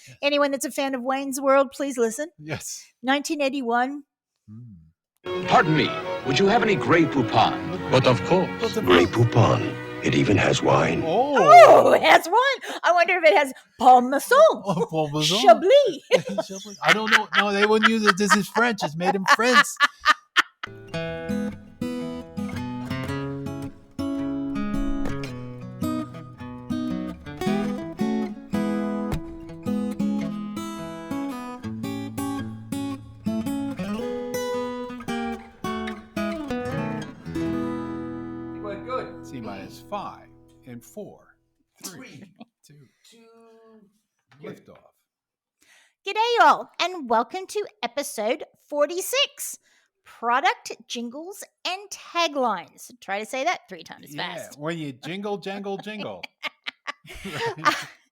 Yes. Anyone that's a fan of Wayne's World, please listen. Yes. 1981. Pardon me, would you have any Grey Poupon? But of course. Grey Poupon. It even has wine. Oh, it has one. I wonder if it has Parmesan. Oh, Parmesan. Chablis. I don't know. No, they wouldn't use it. This is French. It's made in France. C-minus 5 and 4, 3, 2, lift off. Gdayall, and welcome to episode 46. Product Jingles and Taglines. Try to say that 3 times fast. When you jingle, jangle, jingle.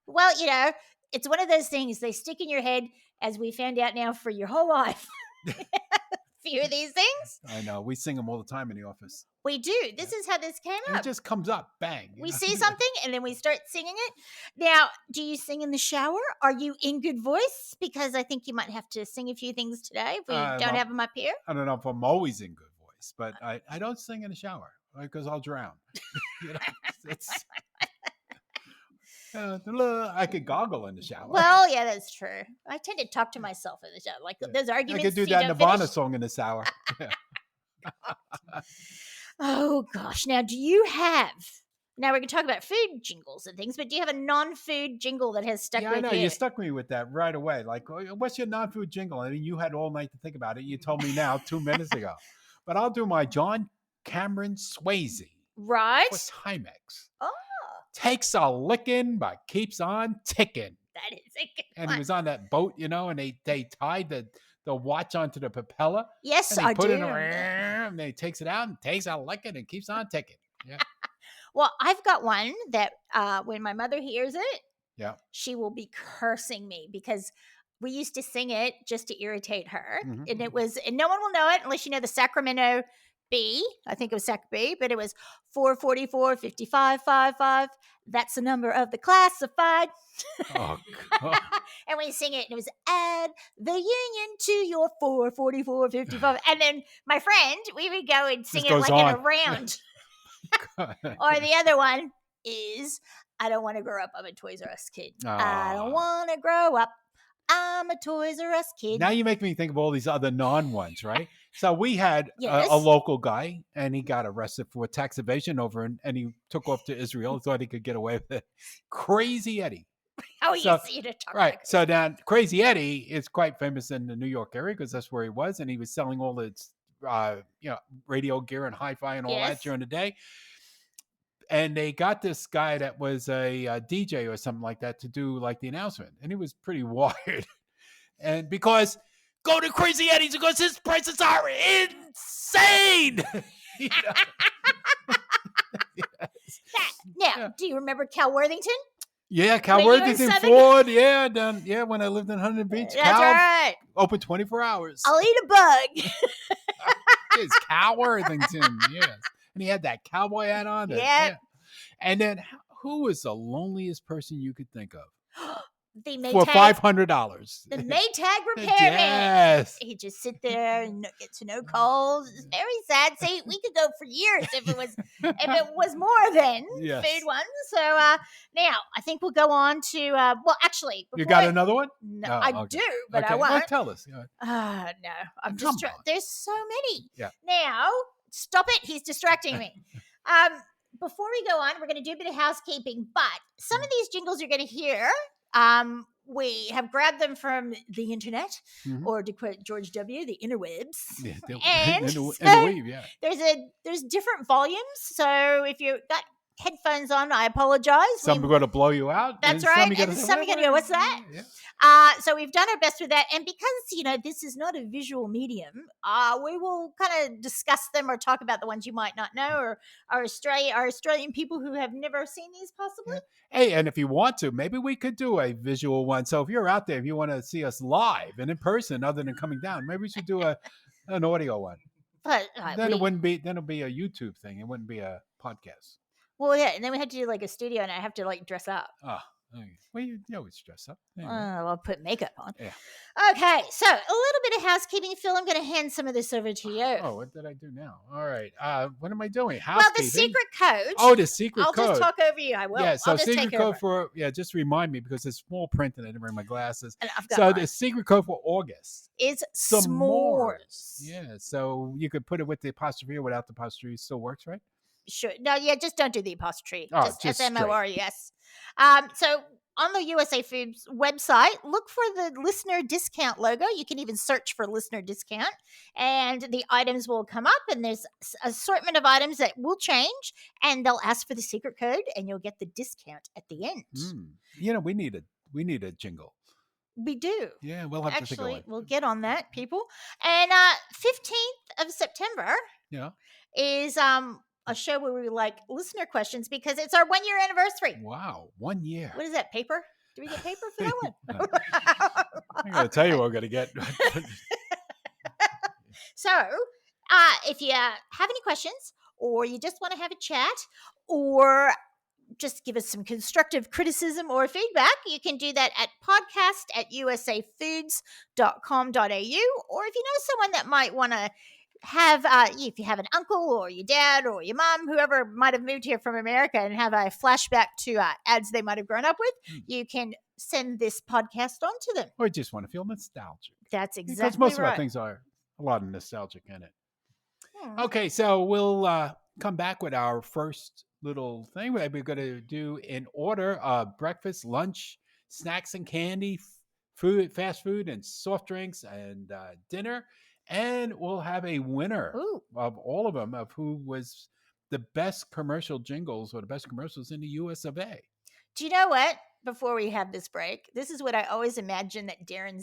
Well, you know, it's one of those things they stick in your head, as we found out now, for your whole life. Few of these things. I know. We sing them all the time in the office. We do. This is how this came And up. it just comes up. Bang. We see something and then we start singing it. Now, do you sing in the shower? Are you in good voice? Because I think you might have to sing a few things today if we don't have them up here. I don't know if I'm always in good voice, but I don't sing in the shower because I'll drown. You know, it's I could goggle in the shower. Well, yeah, that's true. I tend to talk to myself in the shower. Like those arguments. I could do that Nirvana song in the shower. Yeah. Oh, gosh. Now, do you have... Now, we're going to talk about food jingles and things, but do you have a non-food jingle that has stuck with you? Yeah, I know. You stuck me with that right away. Like, what's your non-food jingle? I mean, you had all night to think about it. You told me now 2 minutes ago. But I'll do my John Cameron Swayze. Right. For Timex. Oh. Takes a licking, but keeps on ticking. That is a good And one. he was on that boat, you know, and they tied the watch onto the propeller. Yes, and I put do. It in, and then he takes it out and takes a licking and keeps on ticking. Yeah. Well, I've got one that when my mother hears it, Yeah. she will be cursing me because we used to sing it just to irritate her. Mhm. And and no one will know it unless you know the Sacramento B. I think it was Sac B, but it was 444 55 55. That's the number of the classified. Oh, God. And we sing it, and it was add the union to your 444 55. And then my friend, we would go and sing Just it goes like in on. a round. Or the other one is I don't want to grow up. I'm a Toys R Us kid. I don't want to grow up. I'm a Toys R Us kid. Now you make me think of all these other non-ones, right? So we had Yes. a local guy, and he got arrested for tax evasion and he took off to Israel. Thought he could get away with it. Crazy Eddie. Oh, So- you to talk Right. about So now Crazy Eddie is quite famous in the New York area because that's where he was, and he was selling all its radio gear and hi-fi and all Yes. that during the day. And they got this guy that was a DJ or something like that to do like the announcement, and he was pretty wired. And because go to Crazy Eddie's because his prices are insane. You know? Now, Yeah. do you remember Cal Worthington? Yeah, Cal When you were Worthington Southern- Ford. Yeah, when I lived in Huntington Beach. That's Cal, right. open 24 hours. I'll eat a bug. It's Cal Worthington, yes. And he had that cowboy hat on. Yep. And then who was the loneliest person you could think of? The For Maytag, $500. the Maytag repairman. Yes. He'd just sit there and get to know calls. It's very sad. See, we could go for years if it was more than Yes. food ones. So now I think we'll go on to well, actually, You before got I- another one? No, Oh, I okay. do, but I Okay, well, won't. tell us. Go ahead. No, I'm Come just on. there's so many. Yeah. Now, stop it. He's distracting me. Before we go on, we're going to do a bit of housekeeping, but some of these jingles you're going to hear, we have grabbed them from the internet, Mhm. or to quote George W., the interwebs. Yeah, And in the so- weave, yeah. There's different volumes, so if you've got headphones on, I apologize. Some are going to blow you out. That's and right, Some are gonna and say, some are gonna go, "What's that?" Yeah. So we've done our best with that, and because this is not a visual medium, we will kind of discuss them or talk about the ones you might not know, or our Australian people who have never seen these possibly. Hey, and if you want to, maybe we could do a visual one. So if you're out there, if you want to see us live and in person, other than coming down, maybe we should do an audio one. But Then it'll be a YouTube thing. It wouldn't be a podcast. well, yeah, and then we had to do like a studio, and I have to like dress up. Oh, Okay. Well, you always dress up. Anyway. I'll put makeup on. Yeah. Okay, so a little bit of housekeeping, Phil. I'm going to hand some of this over to you. Oh, what did I do now? All right. What am I doing? Well, Housekeeping. the secret code. Oh, the secret I'll code. just talk over you. I will. Yeah, so I'll just secret take code over. just remind me because it's small print and I didn't bring my glasses. And I've got So mine. the secret code for August Is s'mores. Yeah, so you could put it with the apostrophe or without the apostrophe. Still works, right? Sure. No, yeah, just don't do the apostrophe. Oh, just just SMORES. So on the USA Foods website, look for the listener discount logo. You can even search for listener discount, and the items will come up. And there's an assortment of items that will change, and they'll ask for the secret code, and you'll get the discount at the end. We need a jingle. We do. Yeah, we'll have to think of Actually, one. we'll get on that, people. And 15th of September is a show where we like listener questions because it's our 1 year anniversary. Wow, 1 year. What is that, paper? Do we get paper for that one? I'm going to tell you what we're going to get. So, if you have any questions or you just want to have a chat or just give us some constructive criticism or feedback, you can do that at podcast@usafoods.com.au. Or if you know someone that might want to have, if you have an uncle or your dad or your mom, whoever might have moved here from America and have a flashback to ads they might have grown up with, you can send this podcast on to them. Or just want to feel nostalgic. That's exactly because most right. of our things are a lot of nostalgic in it. Okay, so we'll come back with our first little thing that we're going to do in order: breakfast, lunch, snacks and candy, food, fast food, and soft drinks, and dinner. And we'll have a winner of all of them of who was the best commercial jingles or the best commercials in the US of A. Do you know what? Before we have this break, this is what I always imagined that Darren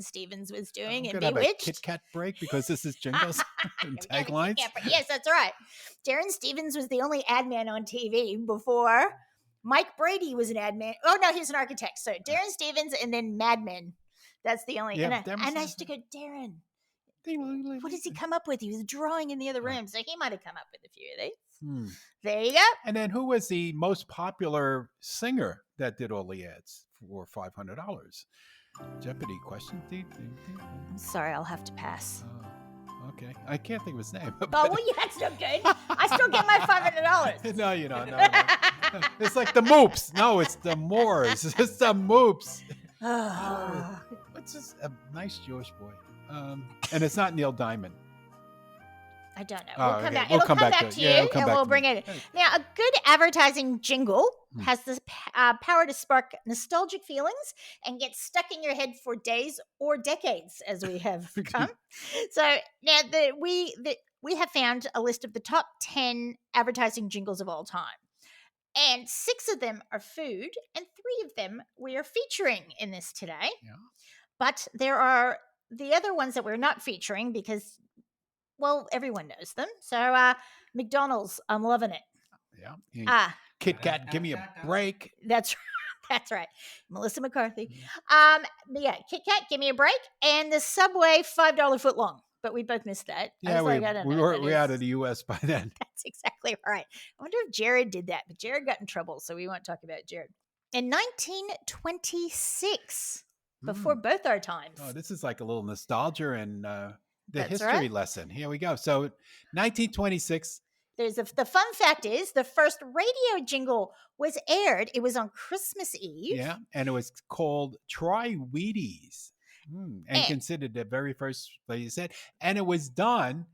Stevens was doing in Have Bewitched. a Kit Kat break because this is jingles and taglines. Yes, that's right. Darren Stevens was the only ad man on TV before Mike Brady was an ad man. Oh no, he's an architect. So Darren Stevens and then Mad Men. That's the only. Yeah, and I used to go, Darren, what does he come up with? He was drawing in the other room, so he might have come up with a few of these. There you go. And then who was the most popular singer that did all the ads for $500? Jeopardy question. I'm sorry, I'll have to pass. Okay. I can't think of his name. Oh, well, yeah, that's no good. I still get my $500. No, you don't. No. It's like the Moops. No, it's the Moors. It's the Moops. What's this? A nice Jewish boy. And it's not Neil Diamond. I don't know. Oh, We'll come okay. back. We'll It'll come back to you, and we'll bring it. Now, a good advertising jingle has this power to spark nostalgic feelings and get stuck in your head for days or decades, as we have come. So now we have found a list of the top 10 advertising jingles of all time. And 6 of them are food, and 3 of them we are featuring in this today. Yeah. But there are the other ones that we're not featuring because, well, everyone knows them. So McDonald's, I'm loving it. Yeah. Kit Kat, give me a break. That's right. Melissa McCarthy. Yeah, Kit Kat, give me a break. And the Subway, $5 footlong. But we both missed that. Yeah, we're out of the U.S. by then. That's exactly right. I wonder if Jared did that, but Jared got in trouble, so we won't talk about Jared. In 1926, before both our times. Oh, this is like a little nostalgia and the history right. lesson. Here we go. So 1926. The fun fact is the first radio jingle was aired. It was on Christmas Eve. Yeah, and it was called Try Wheaties. And considered the very first, like you said, and it was done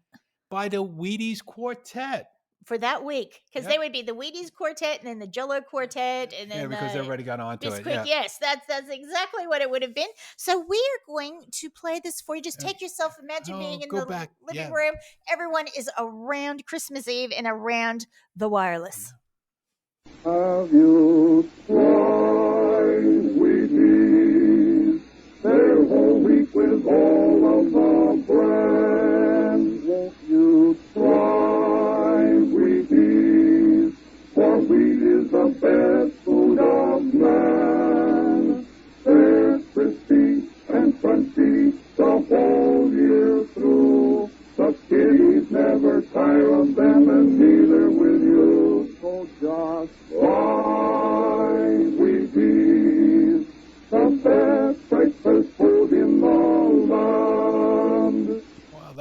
by the Wheaties Quartet for that week because they would be the Wheaties Quartet and then the Jello Quartet and then because everybody got onto it. Yeah. Yes, that's exactly what it would have been. So we are going to play this for you. Just take yourself, imagine being in the living room. Everyone is around Christmas Eve and around the wireless. Have you tried Wheaties? They're whole wheat with all of the bran. Won't you try Wheaties? For wheat is the best food of man. They're crispy and crunchy the whole year through. The kiddies never tire of them and neither will you. So just try Wheaties.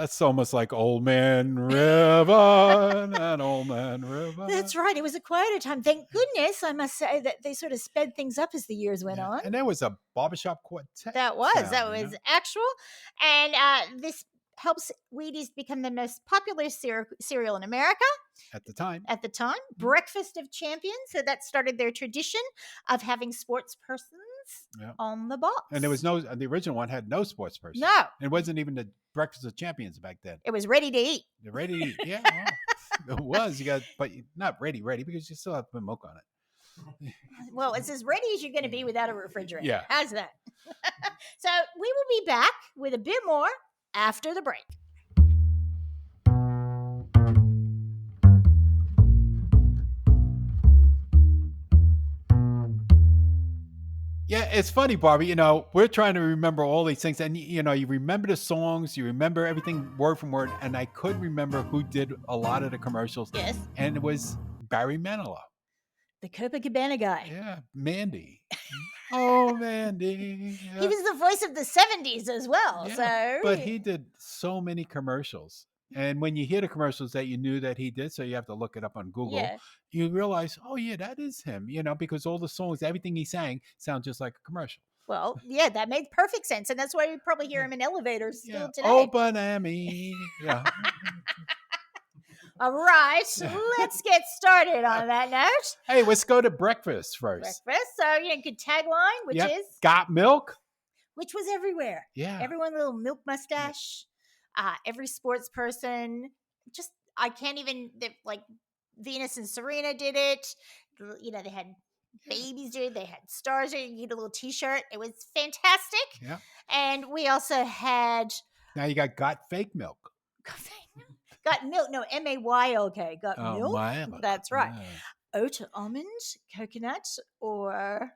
That's almost like Old Man River and Old Man River. That's right. It was a quieter time. Thank goodness, I must say, that they sort of sped things up as the years went on. And there was a barbershop quartet. That was sound, actual. And this helps Wheaties become the most popular cereal in America at the time. Breakfast of Champions. So that started their tradition of having sports persons on the box. And there was the original one had no sports person. No. It wasn't even the Breakfast of Champions back then. It was ready to eat. They're ready to eat. Yeah, well, it was. But not ready because you still have to put milk on it. Well, it's as ready as you're going to be without a refrigerator. Yeah. How's that? So we will be back with a bit more after the break. Yeah, it's funny, Barbie. We're trying to remember all these things, and you remember the songs, you remember everything word from word, and I couldn't remember who did a lot of the commercials. Yes. And it was Barry Manilow. The Copacabana guy. Yeah, Mandy. Oh, Mandy. Yeah. He was the voice of the 70s as well. Yeah, but he did so many commercials. And when you hear the commercials that you knew that he did, so you have to look it up on Google, you realize, oh, yeah, that is him, because all the songs, everything he sang sounds just like a commercial. Well, yeah, that made perfect sense. And that's why you probably hear him in elevators still today. Oh, Banami. Yeah. All right, let's get started on that note. Hey, let's go to breakfast first. So, good tagline, which is Got milk? Which was everywhere. Yeah. Everyone, little milk mustache. Every sports person. Just, I can't even, like, Venus and Serena did it. They had babies do it. They had stars. You get a little T-shirt. It was fantastic. Yeah. And we also had. Now you got fake milk. Got milk. No, MAYLK. Got milk. Milk. That's right. Yeah. Oat, almond, coconut, or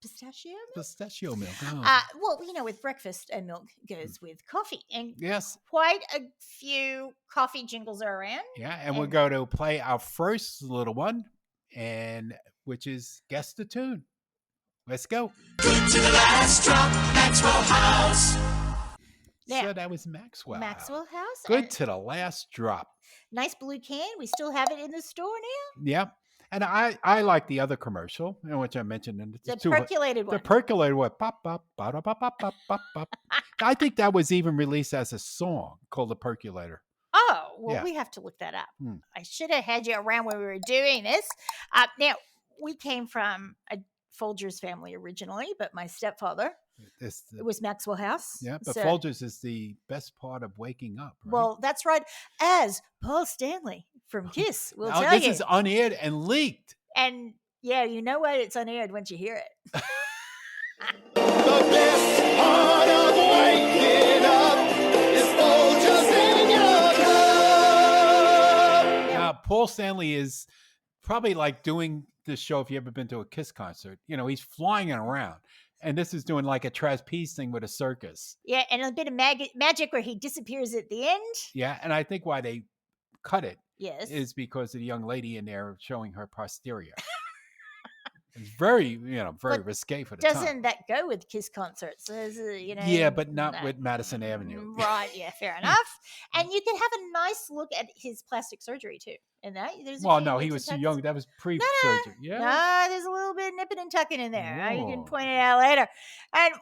pistachio milk? Pistachio milk. Oh. Well, with breakfast and milk goes with coffee. And yes, quite a few coffee jingles are around. Yeah, and we're going to play our first little one, and which is Guess the Tune. Let's go. Good to the last drop, Maxwell House. Now, so that was Maxwell. Maxwell House. Good to the last drop. Nice blue can. We still have it in the store now. Yeah. And I like the other commercial, which I mentioned. The percolated one. The percolated one. Pop, pop, pop, pop, pop, pop, pop, pop. I think that was even released as a song called The Percolator. Oh, well, we have to look that up. I should have had you around when we were doing this. Now, we came from a Folgers family originally, but my stepfather, it was Maxwell House. Yeah, but Folgers is the best part of waking up, right? Well, that's right. As Paul Stanley from Kiss will tell you. This is unaired and leaked. And yeah, you know what? It's unaired once you hear it. The best part of waking up is Folgers in your cup. Now, Paul Stanley is probably like doing this show if you ever been to a Kiss concert. He's flying around. And this is doing like a trapeze thing with a circus. Yeah, and a bit of magic where he disappears at the end. Yeah, and I think why they cut it is because of the young lady in there showing her posterior. It's very, very risque for the time. Doesn't that go with Kiss concerts? Yeah, but not with Madison Avenue. Right, yeah, fair enough. And you can have a nice look at his plastic surgery too. In that, he was too young. That was pre-surgery. Yeah. No, there's a little bit nipping and tucking in there. You can point it out later. And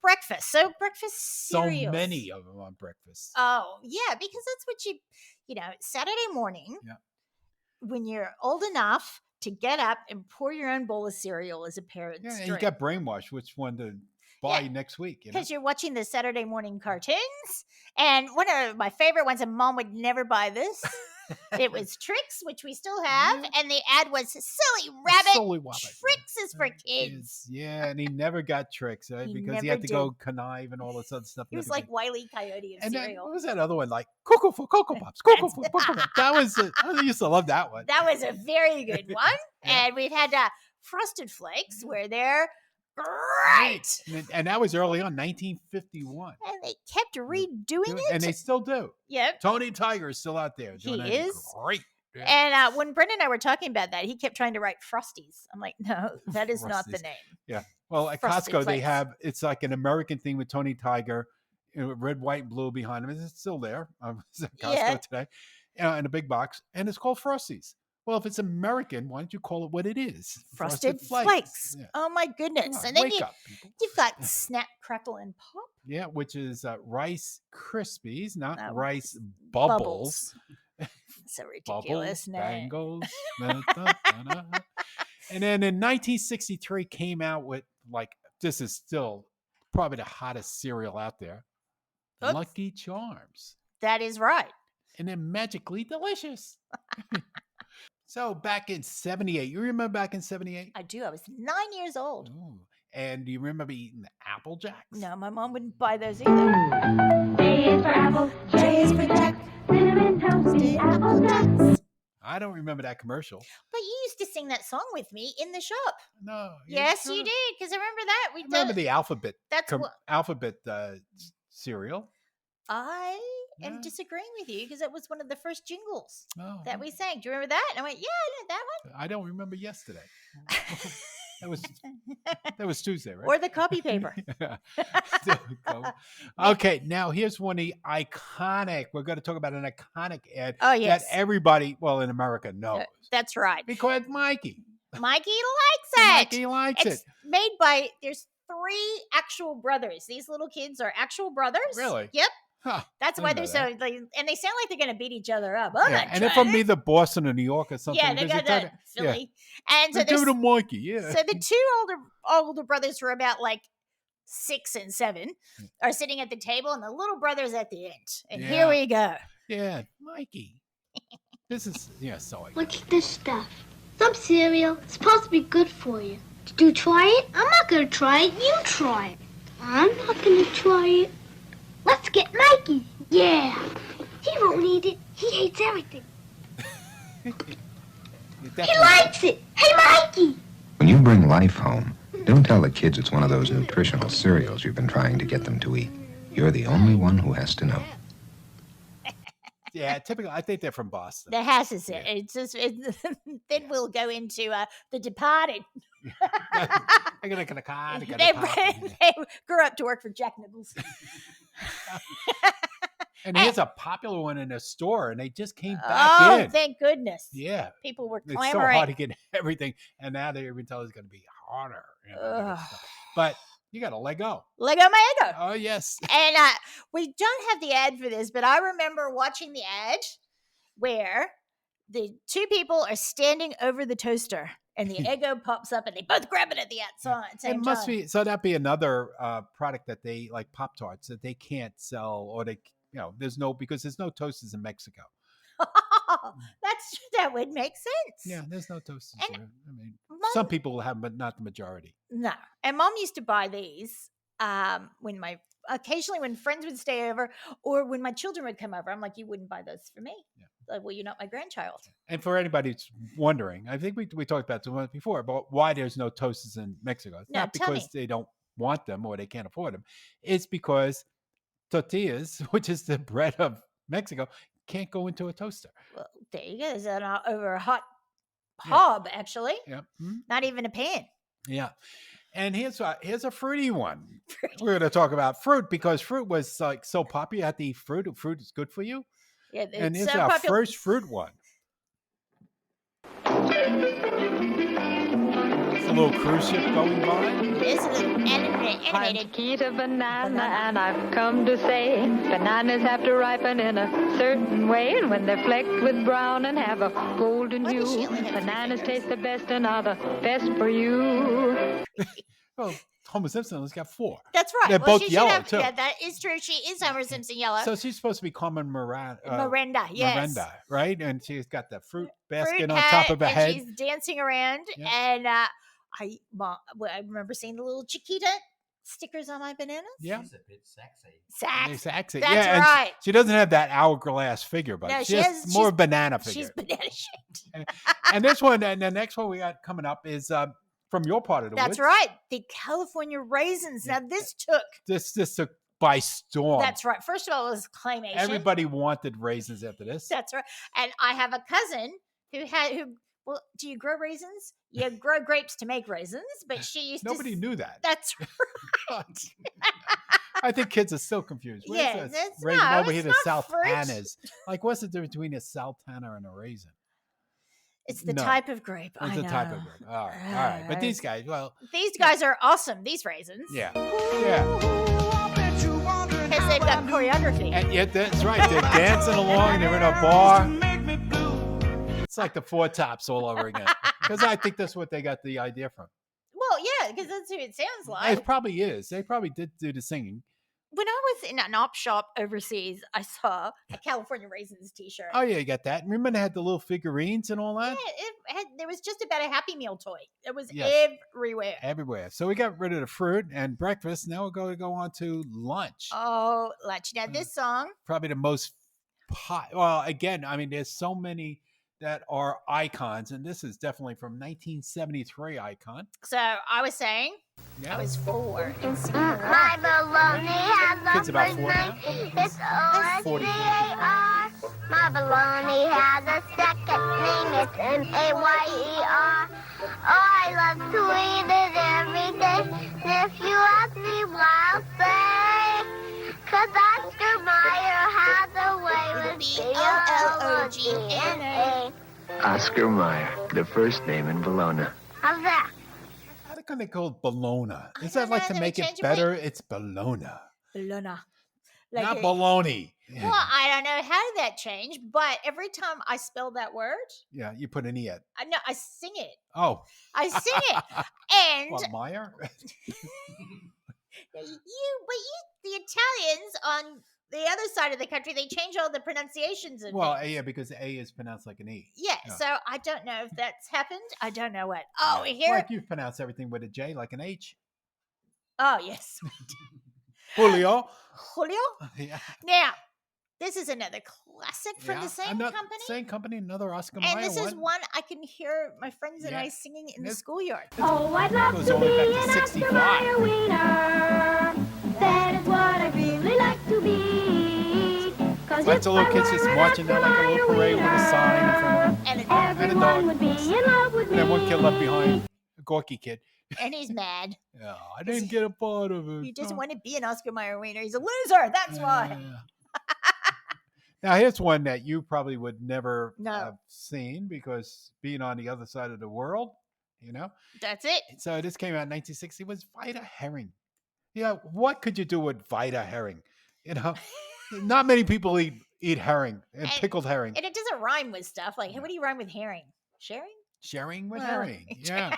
breakfast. So breakfast cereals. So many of them on breakfast. Oh, yeah, because that's what Saturday morning, when you're old enough to get up and pour your own bowl of cereal as a parent. Yeah, and you got brainwashed which one to buy next week. Because you're watching the Saturday morning cartoons. And one of my favorite ones, and Mom would never buy this. It was Tricks, which we still have, and the ad was Silly Rabbit. Tricks is for kids. Yeah, and he never got Tricks, right? Because he had to go connive and all this other stuff. He was like Wile E. Coyote of cereal. What was that other one? Like Cocoa Pops. Cocoa Pops. That was. I used to love that one. That was a very good one. And we've had Frosted Flakes, where they're great. And that was early on, 1951. And they kept redoing it. And they still do. Yep. Tony Tiger is still out there. He is. Great. Yeah. And when Brendan and I were talking about that, he kept trying to write Frosties. I'm like, no, that is not the name. Yeah. Well, at Frosted Costco, Flakes. it's like an American thing with Tony Tiger. red, white, and blue behind them. It's still there. It's at Costco Yeah. today, in a big box, and it's called Frosties. Well, if it's American, why don't you call it what it is? Frosted Flakes. Yeah. Oh my goodness! Come on, And then wake up, people. you've got Snap, Crackle, and Pop. Yeah, which is Rice Krispies, not Oh, Rice Bubbles. It's a ridiculous Bubbles, name. bangles. Da, da, da, da. And then in 1963 came out with this is still probably the hottest cereal out there, Oops. Lucky Charms. That is right. And they're magically delicious. So back in 78, you remember back in 78? I do. I was 9 years old. Ooh. And do you remember eating the Apple Jacks? No, my mom wouldn't buy those either. J is for apple, J is for Jack. cinnamon toasted Apple Jacks. I don't remember that commercial. But you used to sing that song with me in the shop. No. Yes, sure. you did, because I remember that. I remember the alphabet. That's what alphabet cereal. I Yeah. am disagreeing with you, because it was one of the first jingles Oh, that we sang. Do you remember that? And I went, yeah, I know that one. I don't remember yesterday. That was Tuesday, right? Or the copy paper. Okay, now here's one of the iconic. We're going to talk about an iconic ad Oh, yes. that everybody, well, in America knows. That's right. Because Mikey Mikey likes it. Mikey likes It's it. made by, there's 3 actual brothers. These little kids are actual brothers. Really? Yep. Huh, That's didn't why know they're that. so, and they sound like they're going to beat each other up. I'm Yeah, not and they're trying from to- either Boston or New York or something. Yeah, they because got they're that trying to- Philly. And so Give it there's to Mikey, yeah. So the 2 older brothers who are about like 6 and 7 are sitting at the table, and the little brother's at the end. And here Yeah. we go. Yeah, Mikey. This is, so What's this stuff? Some cereal. It's supposed to be good for you. Did you try it? I'm not gonna try it. You try it. I'm not gonna try it. Let's get Mikey. Yeah. He won't eat it. He hates everything. He likes it. Hey, Mikey. When you bring life home, don't tell the kids it's one of those nutritional cereals you've been trying to get them to eat. You're the only one who has to know. Yeah, typically, I think they're from Boston. The house is Yeah. it. It's just then we'll go into The Departed. They They grew up to work for Jack Nichols. And here's a popular one in a store, and they just came back Oh, in. thank goodness. Yeah. People were It's so clamoring. hard to get everything, and now they're even telling it's going to be harder. That kind of Ugh. stuff. But you got to let go. Lego my ego. Oh, yes. And we don't have the ad for this, but I remember watching the ad where the 2 people are standing over the toaster, and the Eggo pops up, and they both grab it at the outside. Same It must time. be, so that'd be another product that they, like Pop-Tarts, that they can't sell, or they, because there's no toasters in Mexico. That would make sense. Yeah, there's no toasters And there. I mean, Mom- some people have, but not the majority. No. And Mom used to buy these occasionally when friends would stay over, or when my children would come over. I'm like, you wouldn't buy those for me. Yeah. Like, well, you're not my grandchild. And for anybody who's wondering, I think we talked about this before, but why there's no toasters in Mexico. It's No, not tell because me. they don't want them or they can't afford them. It's because tortillas, which is the bread of Mexico, can't go into a toaster. Well, there you go. It's over a hot Yeah. hob, actually. Yeah. Mhm. Not even a pan. Yeah. And here's a fruity one. We're going to talk about fruit because fruit was like so popular. You had to eat fruit. Fruit is good for you. Yeah, And it's here's so our popular. first fruit one. It's a little cruise ship going by. This is animated. I'm Chiquita Banana, and I've come to say bananas have to ripen in a certain way. And when they're flecked with brown and have a golden Why does she hue, only have 3 bananas fingers? taste the best and are the best for you. Well, Homer Simpson has got 4. That's right. They're Well, both she should yellow, have, too. Yeah, that is true. She is Homer Simpson yellow. So she's supposed to be Carmen Miranda, yes. Miranda, right? And she's got the fruit basket Fruit on top hat, of her and head. she's dancing around. Yeah. And I remember seeing the little Chiquita stickers on my bananas. Yeah. She's a bit sexy. Sax. Exactly. That's yeah, and right. she doesn't have that hourglass figure, but No, she has more banana figure. She's banana shaped. And this one, and the next one we got coming up is from your part of the That's woods. right. The California raisins. Now this took. This took by storm. That's right. First of all, it was claymation. Everybody wanted raisins after this. That's right. And I have a cousin who. Well, do you grow raisins? You grow grapes to make raisins, but she used Nobody to. knew that. That's right. I think kids are still confused. Where's Yeah, this that's raisin? no, Over here, it's the not fruit. sultanas. Like, what's the difference between a sultana and a raisin? It's the No. type of grape. It's I a know. type of grape. All right. But these guys, well, These guys are awesome. These raisins. yeah. Because they've got choreography. And yet, that's right. They're dancing along. They're in a bar. It's like the Four Tops all over again. Because I think that's what they got the idea from. Well, yeah, because that's who it sounds like. It probably is. They probably did do the singing. When I was in an op shop overseas, I saw a California Raisins t-shirt. Oh, yeah, you got that. Remember they had the little figurines and all that? Yeah, there was just about a Happy Meal toy. It was Yes. everywhere. Everywhere. So we got rid of the fruit and breakfast. Now we're going to go on to lunch. Oh, lunch. Now, this song, Probably the most well, again, I mean, there's so many that are icons, and this is definitely from 1973 icon. so I was saying, Yeah. I was 4 and singing My baloney has Kids a about first 4 now? name. It's O-S-C-A-R. 40. My baloney has a second name. It's M-A-Y-E-R. Oh, I love to eat it every day. And if you ask me why, I'll say, 'cause Oscar Mayer has a way with B-O-L-O-G-N-A. Oscar Mayer, the first name in Bologna. How's that? How come they call it Bologna? Is I that don't like know, to they make it change it better? It's Bologna, Bologna. not it- baloney. Well, I don't know how did that change, but every time I spell that word, Yeah, you put an E at. I sing it. Oh. I sing it. And What, Meyer? the Italians on the other side of the country, they change all the pronunciations of Well, things. yeah, because A is pronounced like an E. Yeah, yeah. so I don't know if that's happened. I don't know what. Oh, here. Like you pronounce everything with a J, like an H. Oh, yes. Julio. Julio. Yeah. Now, this is another classic from Yeah. the same Another- company. Same company, another Oscar Mayer And this is one. one I can hear my friends and Yeah. I singing in the This- schoolyard. Oh, I'd love Goes to all the way be back to an Oscar 65. Mayer wiener. That is what I really like to be. 'Cause Lots if of little I kids were just an marching down like a little Oscar parade with a Mayer sign in front of them. And, it, And a Everyone dog. would be in love with me. And then one kid left behind, a gawky kid. and he's mad. Yeah, I didn't get a part of it. He doesn't Oh. want to be an Oscar Mayer wiener. He's a loser. That's why. Yeah. Now, here's one that you probably would never No. have seen because being on the other side of the world, That's it. So this came out in 1960. Was Vita herring. Yeah, what could you do with Vita herring? Not many people eat herring and pickled herring. And it doesn't rhyme with stuff. Like, what do you rhyme with herring? Sharing? Sharing with Well, herring. Yeah.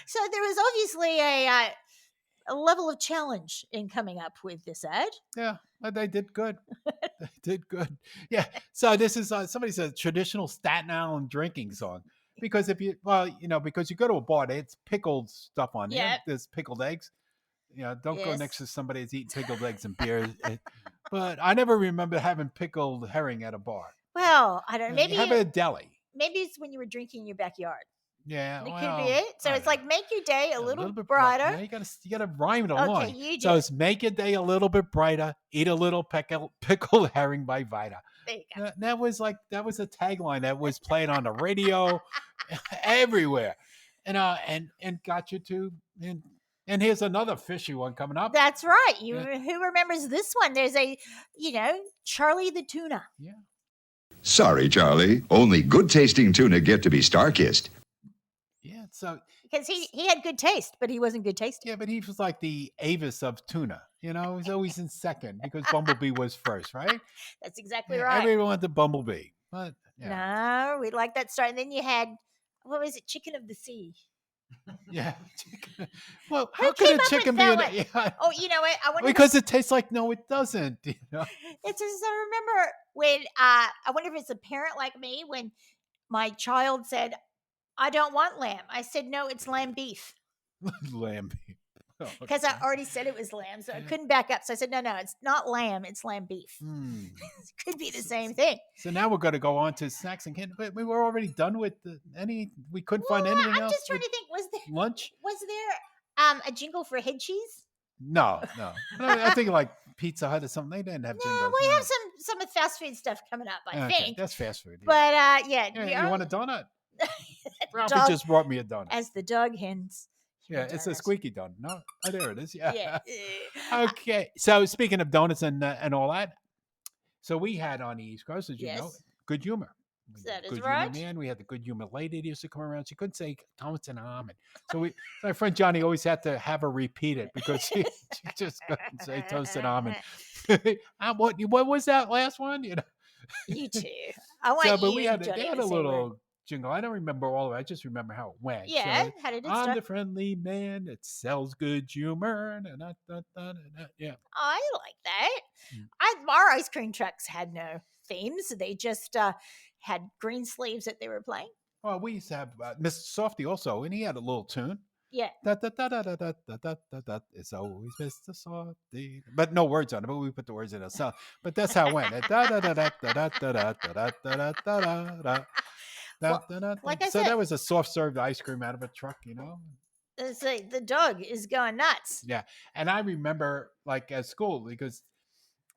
So there was obviously a level of challenge in coming up with this ad. Yeah, but they did good. They did good. Yeah. So this is somebody said traditional Staten Island drinking song because because you go to a bar, it's pickled stuff on there. Yeah. There's pickled eggs. Don't go Yes. next to somebody that's eating pickled eggs and beer. But I never remember having pickled herring at a bar. Well, I don't know. Maybe have it at a deli. maybe it's when you were drinking in your backyard. Yeah, It could well, be it. So I it's don't like make your day a know. little bit brighter. Yeah, you gotta rhyme it along. Okay, you So do. it's make your day a little bit brighter. Eat a little pickled herring by Vita. There you go. That was a tagline that was played on the radio everywhere, and got you to and here's another fishy one coming up. That's right. Yeah. Who remembers this one? There's Charlie the tuna. Yeah. Sorry, Charlie. Only good-tasting tuna get to be star-kissed. Yeah. So Because he had good taste, but he wasn't good tasting. yeah, but he was like the Avis of tuna. He was always in second because Bumblebee was first, right? That's exactly Yeah, right. everyone wanted Bumblebee, but yeah. No, we like that story. And then you had, what was it, Chicken of the Sea. Yeah. Well, Who how could came a up with chicken be that an one? yeah, Oh, you know what? I wonder because it tastes like no, it doesn't. it's just, I remember when, I wonder if it's a parent like me when my child said, I don't want lamb. I said, no, it's lamb beef. Lamb beef. Oh, Because I already said it was lamb, so I couldn't back up. So I said, no, it's not lamb, it's lamb beef. Hmm. It could be the same thing. So now we're going to go on to snacks and candy. But we were already done with we couldn't find Well, anything I'm else. just trying with to think, lunch? was there a jingle for head cheese? No. I think like Pizza Hut or something. They didn't have No, jingles. we no. have some of fast food stuff coming up, I Okay, think. that's fast food. Yeah. But yeah, Yeah, you want a donut? Ralphie dog- just brought me a donut. as the dog hens Yeah, it's a donut. squeaky donut. No, oh, there it is. Yeah. Yeah. Okay. So speaking of donuts and all that, so we had on the East Coast, as you know, Yes. good humor. That is Good right. humor man. We had the good humor lady that used to come around. She couldn't say donuts and almond. So my friend Johnny always had to have her repeat it because she just couldn't say toast and almond. What was that last one? You know. You too. I want So, but you, Johnny, they had to a say one. little jingle. I don't remember all of it. I just remember how it went. Yeah, So, how did it I'm start? the friendly man that sells good humor. Yeah. I like that. Mm. Our ice cream trucks had no themes. They just had green sleeves that they were playing. Well, we used to have Mr. Softy also, and he had a little tune. Yeah. Da, da, da, da, da, da, da, da, da, da. It's always Mr. Softy. But no words on it, but we put the words in it. So, but that's how it went. Da, da, da, da, da, da, da, da, da, da, da, da, da. Well, like I So said, that was a soft served ice cream out of a truck, you know? the dog is going nuts. Yeah. And I remember, like, at school, because,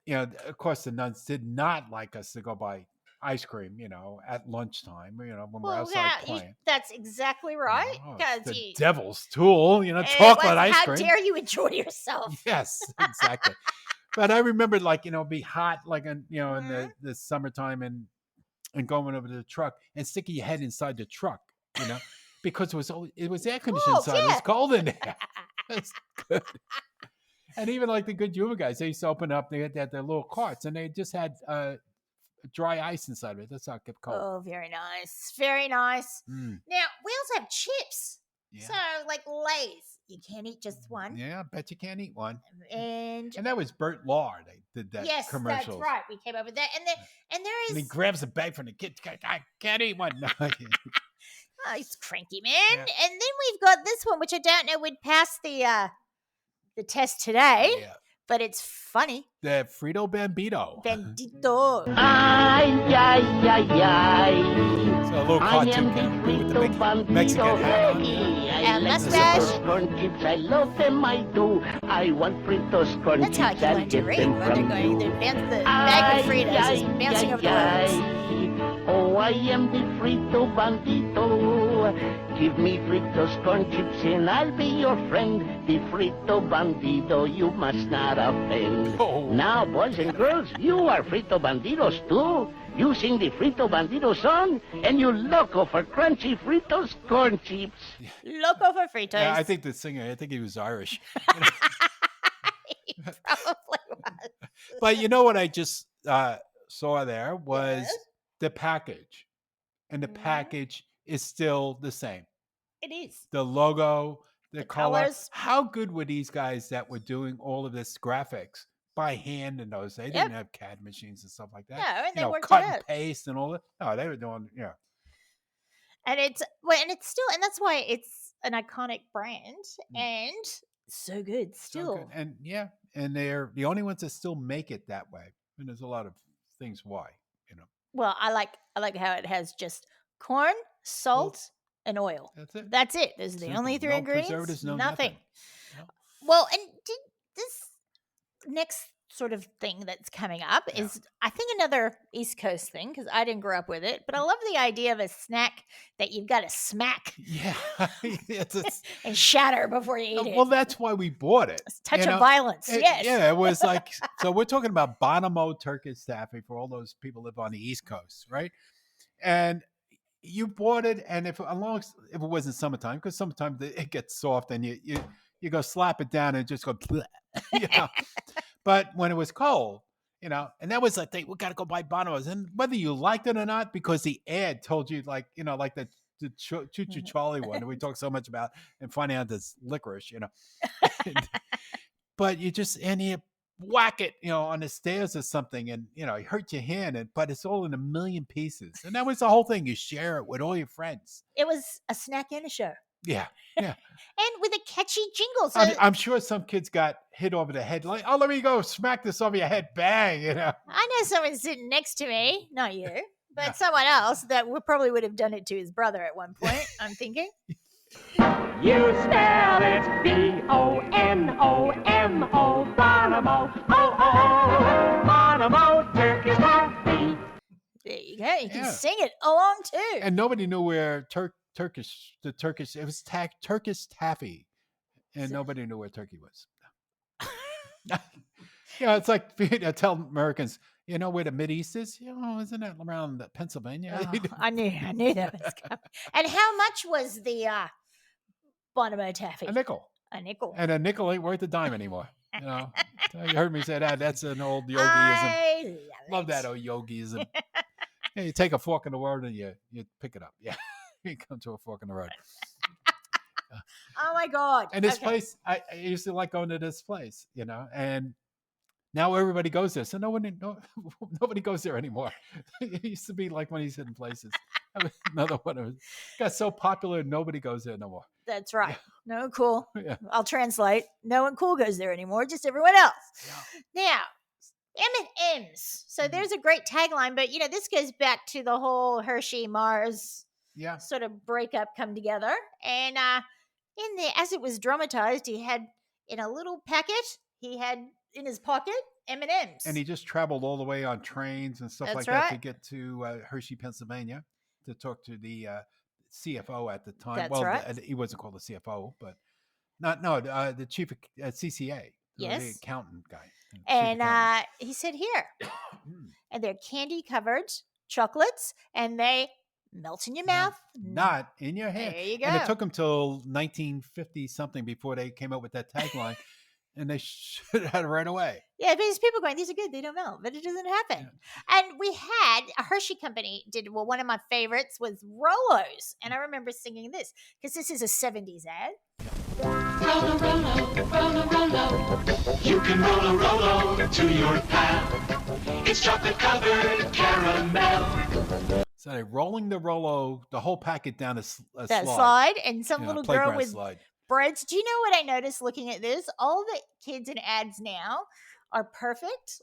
you know, of course, the nuns did not like us to go buy ice cream, you know, at lunchtime, you know, when we're Well, outside playing. that's exactly right. Oh, Because the devil's tool, you know, chocolate ice how cream. dare you enjoy yourself? Yes, exactly. But I remember, like, you know, be hot, like, in, you know, in Mm-hmm. the summertime and going over to the truck and sticking your head inside the truck, you know, because it was air conditioned inside. It was cold in there. That's good. And even like the good humor guys, they used to open up. They had their little carts, and they just had dry ice inside of it. That's how it kept cold. Oh, very nice. Very nice. Mm. Now, we also have chips. Yeah. So, like Lay's, you can't eat just one. Yeah, I bet you can't eat one. And that was Bert Law. They did that commercial. That's right. We came up with that. And there is. And he grabs a bag from the kid. I can't eat one. No, I can't. Oh, he's cranky, man. Yeah. And then we've got this one, which I don't know would pass the test today, but it's funny. The Frito Bambino. Bandito. Ay, ay, ay, ay. So a little cartoon character with the big Mexican hat on. And mustache. Corn chips, I love them, I do. I want Fritos corn That's how chips. I learned to read. When they're going, the bag of Fritos is bouncing over the roads. Oh, I am the Frito Bandito. Give me Fritos corn chips and I'll be your friend. The Frito Bandito, you must not offend. Oh. Now, boys and girls, you are Frito Banditos too. You sing the Frito Bandito song, and you loco for crunchy Fritos corn chips. Loco for Fritos. Yeah, I think the singer, I think he was Irish. He probably was. But you know what I just saw there was the package. And the package is still the same. It is. The logo, the color. colors. How good were these guys that were doing all of this graphics by hand in those? They didn't have CAD machines and stuff like that. No, and they worked cut it and out. paste and all that. No, they were doing, And it's still, and that's why it's an iconic brand and so good still. So good. And and they're the only ones that still make it that way. And there's a lot of things why, you know. Well, I like how it has just corn, salt, and oil. That's it. That's it. Those are the only three No ingredients. preservatives, no nothing. No. Well, and this next sort of thing that's coming up is, I think, another East Coast thing because I didn't grow up with it, but I love the idea of a snack that you've got to smack Yeah. and shatter before you eat it. Well, that's why we bought it. It's a touch of violence, yes. Yeah, it was like, so we're talking about Bonomo Turkish taffy for all those people who live on the East Coast, right? And you bought it, and if it wasn't summertime, because sometimes it gets soft, and you go slap it down and just go, you know. But when it was cold, you know, and that was the thing, we got to go buy Bonomo's, and whether you liked it or not, because the ad told you, like, you know, like the Choo Choo Charlie one that we talk so much about, and finding out this licorice, you know. But you whack it, you know, on the stairs or something, and you know, you hurt your hand, but it's all in a million pieces, and that was the whole thing. You share it with all your friends. It was a snack and a show. Yeah. And with a catchy jingle. So I'm sure some kids got hit over the head, like, oh, let me go smack this over your head, bang, you know. I know someone sitting next to me, not you, but someone else that probably would have done it to his brother at one point, I'm thinking. You spell it B-O-N-O-M-O, Bonomo, oh, Bonomo Turkish taffy. There you go. You can sing it along too. And nobody knew where Turkish, it was Turkish taffy and nobody knew where Turkey was. It's like tell Americans, you know where the Mideast is? Isn't that around Pennsylvania? Oh, I knew that was coming. And how much was the Bonomo taffy? A nickel. A nickel. And a nickel ain't worth a dime anymore. You heard me say that. That's an old yogiism. I love that old yogiism. You take a fork in the road and you pick it up. Yeah, you come to a fork in the road. Oh my God! And this place, I used to like going to this place, and now everybody goes there. So nobody goes there anymore. It used to be like one of these hidden places. Another one of it got so popular, nobody goes there no more. That's right. Yeah. No, cool. Yeah. I'll translate. No one cool goes there anymore. Just everyone else. Yeah. Now, M&M's. So there's a great tagline, but this goes back to the whole Hershey Mars sort of breakup come together. And in there, as it was dramatized, he had in a little packet, he had in his pocket M&M's. And he just traveled all the way on trains and stuff like that to get to Hershey, Pennsylvania, to talk to the CFO at the time. That's right. He wasn't called the CFO, but the chief of CCA, the accountant guy. And he said, here, and they're candy-covered chocolates, and they melt in your mouth. Not in your hand. There you go. And it took them till 1950-something before they came up with that tagline. And they should have had it right away. Yeah, because people going, these are good, they don't melt, but it doesn't happen. Yeah. And we had a Hershey company one of my favorites was Rolos. And I remember singing this because this is a 70s ad. Rolo, Rolo, Rolo, Rolo. You can roll a Rolo to your pal. It's chocolate covered caramel. So they're rolling the Rolo, the whole packet down a slide. That slide, and some little girl with slide. Breads. Do you know what I noticed looking at this? All the kids in ads now are perfect,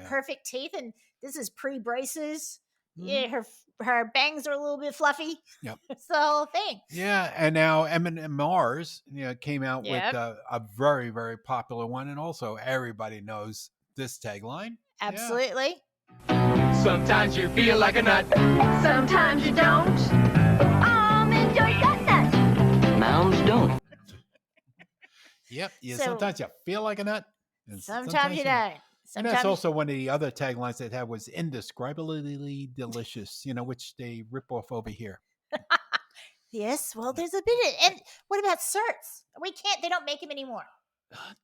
perfect teeth, and this is pre-braces. Mm-hmm. Yeah, her bangs are a little bit fluffy. Yep, it's the whole thing. Yeah, and now M&M Mars, came out with a very, very popular one, and also everybody knows this tagline. Absolutely. Yeah. Sometimes you feel like a nut. Sometimes you don't. Enjoy that nut. Mounds don't. Yep. Yeah. Sometimes you feel like a nut. And sometimes you don't. And that's also one of the other taglines they had was indescribably delicious, which they rip off over here. Yes. Well, there's a bit of, and what about certs? They don't make them anymore.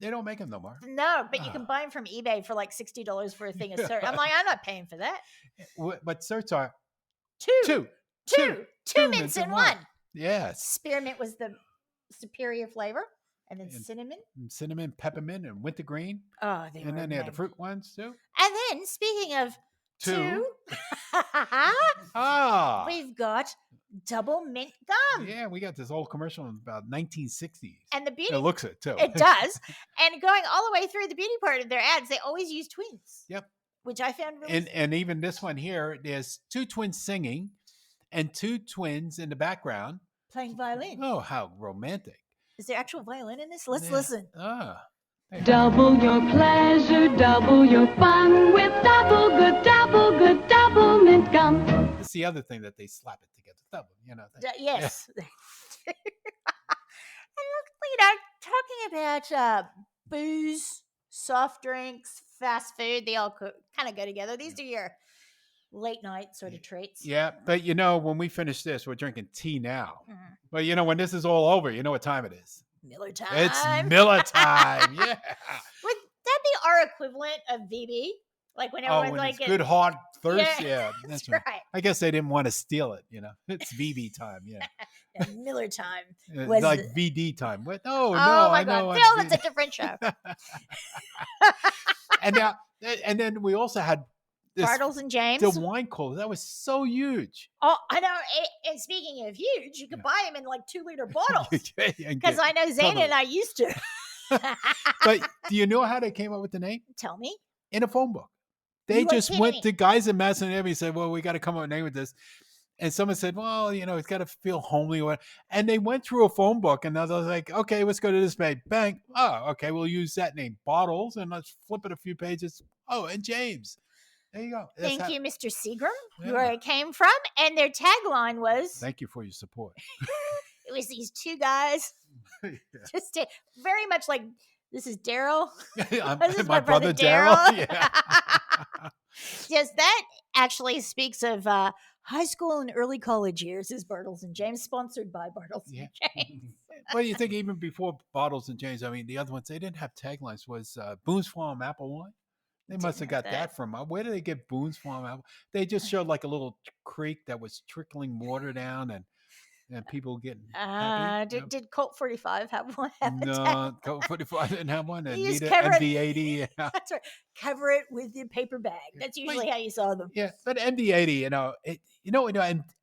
They don't make them no more. No, but you can buy them from eBay for like $60 for a thing of cert. I'm like, I'm not paying for that. But certs are two mints in one. Yes. Spearmint was the superior flavor. And then cinnamon, peppermint, and wintergreen. Oh, and then they had the fruit ones too. And then, speaking of two, we've got double mint gum. Yeah, we got this old commercial in about 1960s. And the beauty, it looks it too. It does. And going all the way through the beauty part of their ads, they always use twins. Yep. Which I found really and even this one here, there's two twins singing, and two twins in the background playing violin. Oh, how romantic! Is there actual violin in this? Let's listen. Double your pleasure, double your fun with double good double mint gum. It's the other thing that they slap it together. Double, yes. Yeah. And talking about booze, soft drinks, fast food, they all kind of go together. These are your late night sort of treats. Yeah, but when we finish this, we're drinking tea now. Mm-hmm. But when this is all over, you know what time it is. Miller time. It's Miller time. Yeah. Would that be our equivalent of VB? Like when everyone's like good hard thirst. Yeah, that's right. I guess they didn't want to steal it. It's VB time. Yeah. Miller time was like VD time. What? No, my God, Phil, that's a different show. and then we also had Bartles and James. The wine cooler. That was so huge. Oh, I know. And speaking of huge, you could buy them in like 2-liter bottles. Because I know Zane and I used to. But do you know how they came up with the name? Tell me. In a phone book. They just went to guys in Madison and said, well, we got to come up with a name with this. And someone said, well, it's got to feel homely. And they went through a phone book and I was like, okay, let's go to this page. Bang. Oh, okay, we'll use that name. Bottles. And let's flip it a few pages. Oh, and James. There you go. Thank you, Mr. Seagram, where it came from. And their tagline was... Thank you for your support. It was these two guys Just very much like this is Daryl. This is my brother Daryl. Yeah. Yes, that actually speaks of high school and early college years. Is Bartles and James, sponsored by Bartles and James. Well, you think even before Bottles and James, I mean, the other ones, they didn't have taglines. Was Boone's Farm apple wine? They must have got that from. Where did they get Boone's Farm apple? They just showed like a little creek that was trickling water down and people getting happy. Did Colt 45 have one? No, Colt 45 didn't have one. And You just neither cover MD80. it. That's right. Cover it with the paper bag. That's usually how you saw them. Yeah, but MD80, you know what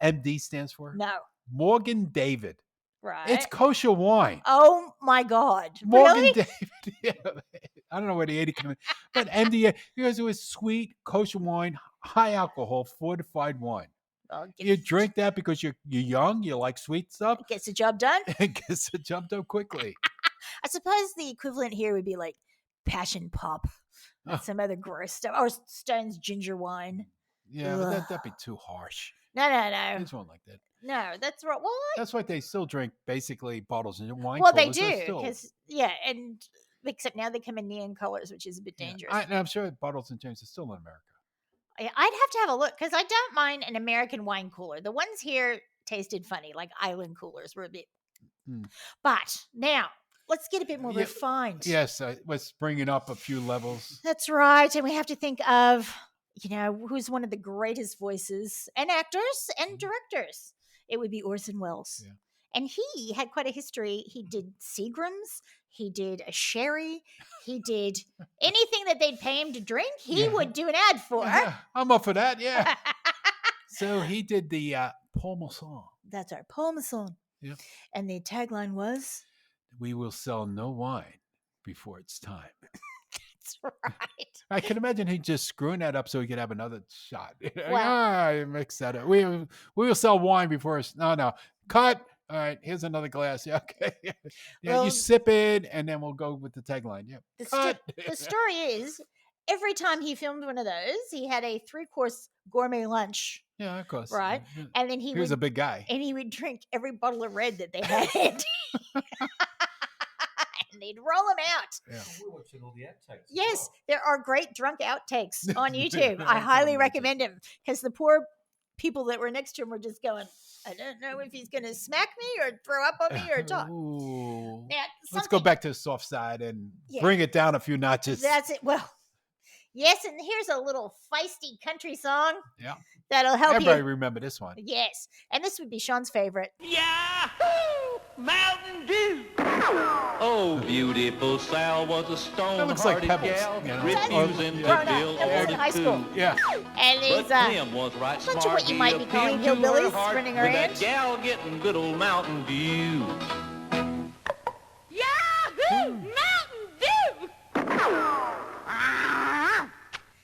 MD stands for? No. Morgan David. Right. It's kosher wine. Oh my God. Morgan Really? David. Yeah. I don't know where the 80 came in, but MD, because it was sweet, kosher wine, high alcohol, fortified wine. You drink that because you're young, you like sweet stuff. It gets the job done. It gets the job done quickly. I suppose the equivalent here would be like Passion Pop. Some other gross stuff. Or Stone's ginger wine. Yeah, but that'd be too harsh. No. It's one like that. No, that's right. Well, that's why they still drink basically bottles and wine. Well, they do because and except now they come in neon colors, which is a bit dangerous. I'm sure Bottles and James is still in America. I'd have to have a look because I don't mind an American wine cooler. The ones here tasted funny, like island coolers were a bit. But now let's get a bit more refined. Yes, let's bring it up a few levels. That's right, and we have to think of who's one of the greatest voices and actors and directors. It would be Orson Welles. Yeah. And he had quite a history. He did Seagram's. He did a sherry. He did anything that they'd pay him to drink. He would do an ad for. Yeah, I'm up for that. Yeah. So he did the Paul Masson. That's our Paul Masson. Yeah. And the tagline was, "We will sell no wine before it's time." That's right. I can imagine he just screwing that up so he could have another shot. I mixed that up. We will sell wine before it's no. Cut. All right, here's another glass. Yeah, okay. Yeah, you sip it, and then we'll go with the tagline. Yeah. The story is, every time he filmed one of those, he had a 3-course gourmet lunch. Yeah, of course. Right, and then he was a big guy, and he would drink every bottle of red that they had. And they'd roll them out. Yeah. We're watching all the outtakes. Yes, there are great drunk outtakes on YouTube. I highly recommend them because the poor people that were next to him were just going, I don't know if he's going to smack me or throw up on me or talk. Ooh. Now, let's go back to the soft side and bring it down a few notches. That's it. Well, yes, and here's a little feisty country song. Yeah. That'll help Everybody remember this one. Yes. And this would be Sean's favorite. Yahoo! Mountain Dew! Oh, beautiful Sal was a stone-hearted gal, refusing to build all the high school. Yeah. And he's Tim was right a bunch smart. of what you might be calling hillbillies running with around. that gal getting good old Mountain Dew. Yahoo! Mountain Dew!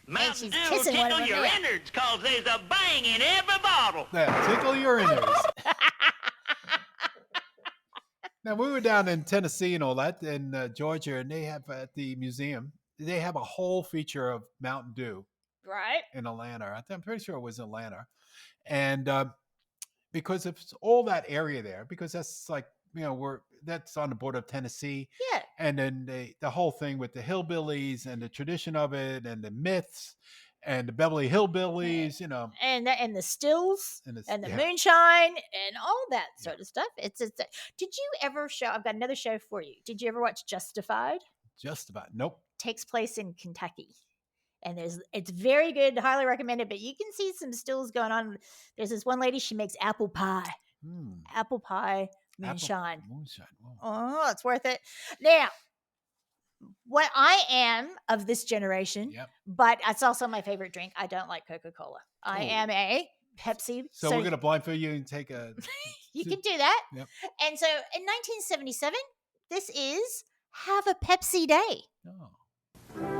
Mountain Dew kissing one of tickle them your there. innards cause there's a bang in every bottle. Yeah, tickle your innards. Now, we were down in Tennessee and all that, in Georgia, and they have at the museum, they have a whole feature of Mountain Dew. Right. In Atlanta. I'm pretty sure it was Atlanta. And because it's all that area there, because that's like, that's on the border of Tennessee. Yeah. And then the whole thing with the hillbillies and the tradition of it and the myths and the Beverly Hillbillies, And the stills and the yeah. moonshine and all that sort of stuff. It's did you ever I've got another show for you. Did you ever watch Justified? Just about. Nope. Takes place in Kentucky. And it's very good, highly recommend it, but you can see some stills going on. There's this one lady, she makes apple pie. Apple pie moonshine. Moonshine. Whoa. Oh, it's worth it. Now, what I am of this generation, but it's also my favorite drink. I don't like Coca-Cola. I am a Pepsi. So we're going to blindfold you and take a... You can do that. Yep. And so in 1977, this is Have a Pepsi Day. Oh.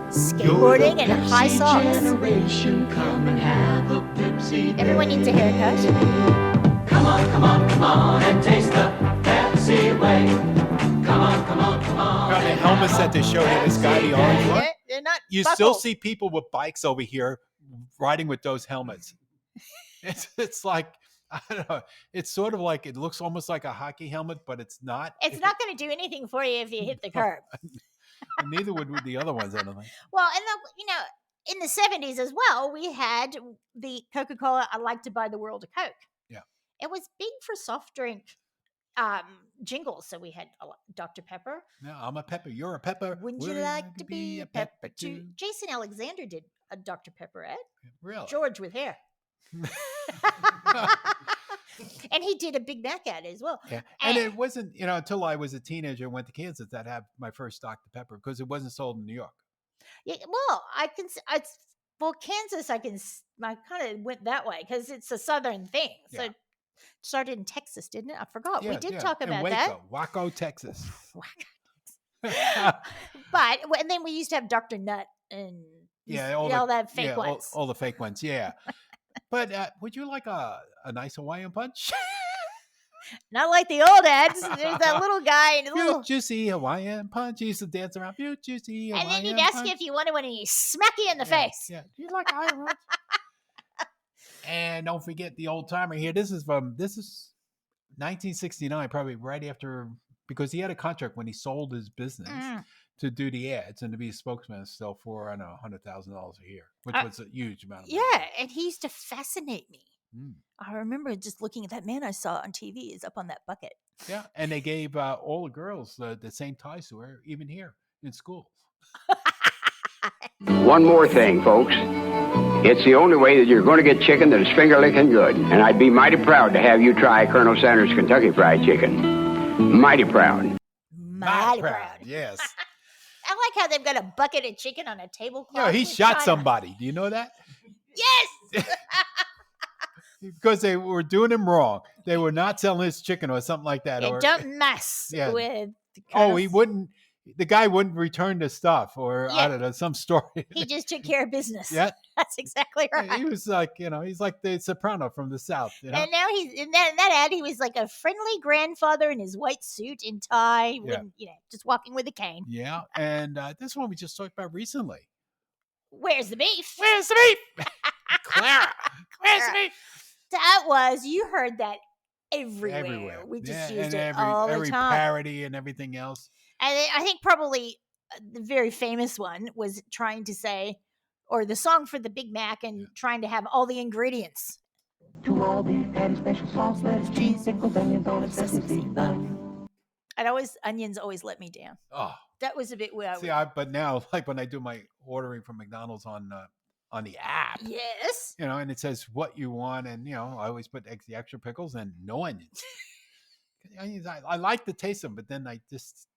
Skateboarding and high socks. Come and have a Pepsi Day. Everyone needs a haircut. Come on, and taste the Pepsi way. Come on. The helmets that they showed here, this guy, the orange one. They're not You buckled. still see people with bikes over here riding with those helmets. It's like, I don't know. It's sort of like it looks almost like a hockey helmet, but it's not. It's not going to do anything for you if you hit the curb. And neither would the other ones, I don't think. Well, and in the 70s as well, we had the Coca-Cola I Like to Buy the World a Coke. Yeah. It was big for soft drink jingles. So we had Dr. Pepper. No, I'm a pepper. You're a pepper. Wouldn't you like to be a pepper too? Jason Alexander did a Dr. Pepper ad. Really? George with hair. And he did a Big Mac ad as well. Yeah. And it wasn't, until I was a teenager and went to Kansas that I had my first Dr. Pepper because it wasn't sold in New York. Yeah, well, Kansas, I kind of went that way because it's a southern thing. So it started in Texas, didn't it? I forgot. We did talk about Waco, that. Waco, Texas. But and then we used to have Dr. Nut and all that fake ones. All the fake ones, yeah. But would you like a nice Hawaiian punch? Not like the old ads. There's that little guy and little juicy Hawaiian punch. He used to dance around. Juicy Hawaiian and then he'd ask you if you wanted one, and he'd smack you in the face. Yeah, you like Hawaiian punch? And don't forget the old timer here. This is 1969, probably right after, because he had a contract when he sold his business to do the ads and to be a spokesman still for, I don't know, $100,000 a year, which was a huge amount of money. Yeah, and he used to fascinate me. I remember just looking at that man I saw on TV is up on that bucket. Yeah, and they gave all the girls the same ties to wear, even here in school. One more thing, folks. It's the only way that you're going to get chicken that is finger-licking good. And I'd be mighty proud to have you try Colonel Sanders' Kentucky Fried Chicken. Mighty proud. Mighty proud. Yes. I like how they've got a bucket of chicken on a tablecloth. Yeah, he shot somebody. Do you know that? Yes. Because they were doing him wrong. They were not selling his chicken or something like that. And don't mess with. He wouldn't. The guy wouldn't return the stuff, or I don't know, some story. He just took care of business. Yeah, that's exactly right. He was like, he's like the soprano from the South. And now he's in that ad. He was like a friendly grandfather in his white suit and tie, when, just walking with a cane. Yeah, and this one we just talked about recently. Where's the beef? Where's the beef? Clara, where's the beef? That was, you heard that everywhere. We just used it all the time. Every parody and everything else. And I think probably the very famous one was trying to say, or the song for the Big Mac and trying to have all the ingredients. To all beef patty, special sauce, lettuce, cheese, pickles, onions, olive, sesame seed, lime. Onions always let me down. Oh. That was a bit weird. But now, like when I do my ordering from McDonald's on the app. Yes. And it says what you want. And, I always put the extra pickles and no onions. I like the taste of them, but then I just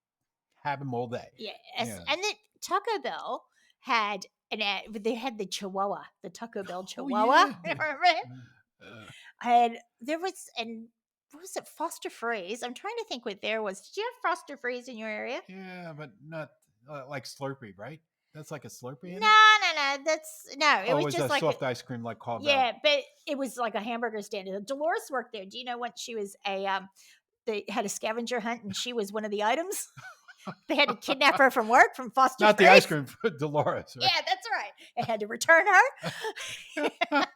have them all day. Yes. Yeah. And then Taco Bell had an ad. They had the Chihuahua, the Taco Bell Chihuahua. Remember it? And there was, what was it? Foster Freeze. I'm trying to think what there was. Did you have Foster Freeze in your area? Yeah, but not like Slurpee, right? That's like a Slurpee? No. It was just a like soft ice cream like Carvel. Yeah, but it was like a hamburger stand. Dolores worked there. Do you know when she was they had a scavenger hunt and she was one of the items? They had to kidnap her from work from Foster Freeze. Not the ice cream for Dolores. Right? Yeah, that's right. They had to return her. Now,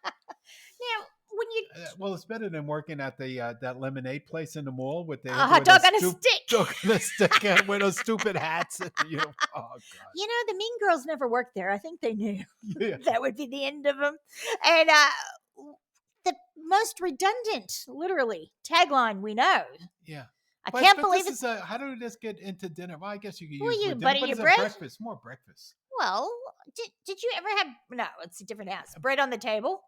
when you it's better than working at the that lemonade place in the mall with the hot dog on a stick. Dog on a stick and with those stupid hats. Oh God! The Mean Girls never worked there. I think they knew that would be the end of them. And the most redundant, literally, tagline we know. Yeah. I can't believe it. How did this get into dinner? Well, I guess you could use you dinner, butter but your it's bread? Breakfast, more breakfast. Well, did you ever have? No, it's a different house. Bread on the table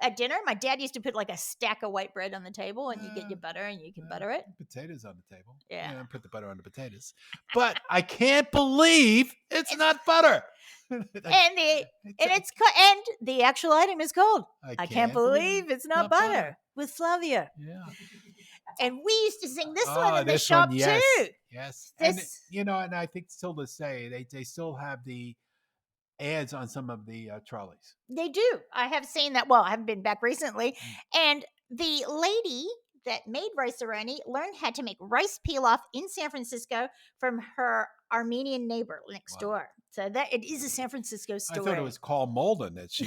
at dinner. My dad used to put like a stack of white bread on the table, and you get your butter, and you can butter it. Potatoes on the table. Yeah, and put the butter on the potatoes. But I can't believe it's not butter. And the actual item is called I can't believe it's not butter with Flavia. Yeah. And we used to sing this one in the shop too. Yes. And and I think still to say they still have the ads on some of the trolleys. They do. I have seen that. Well, I haven't been back recently. And the lady that made rice-a-roni learned how to make rice pilaf in San Francisco from her Armenian neighbor next door. So that it is a San Francisco story. I thought it was Carl Malden that she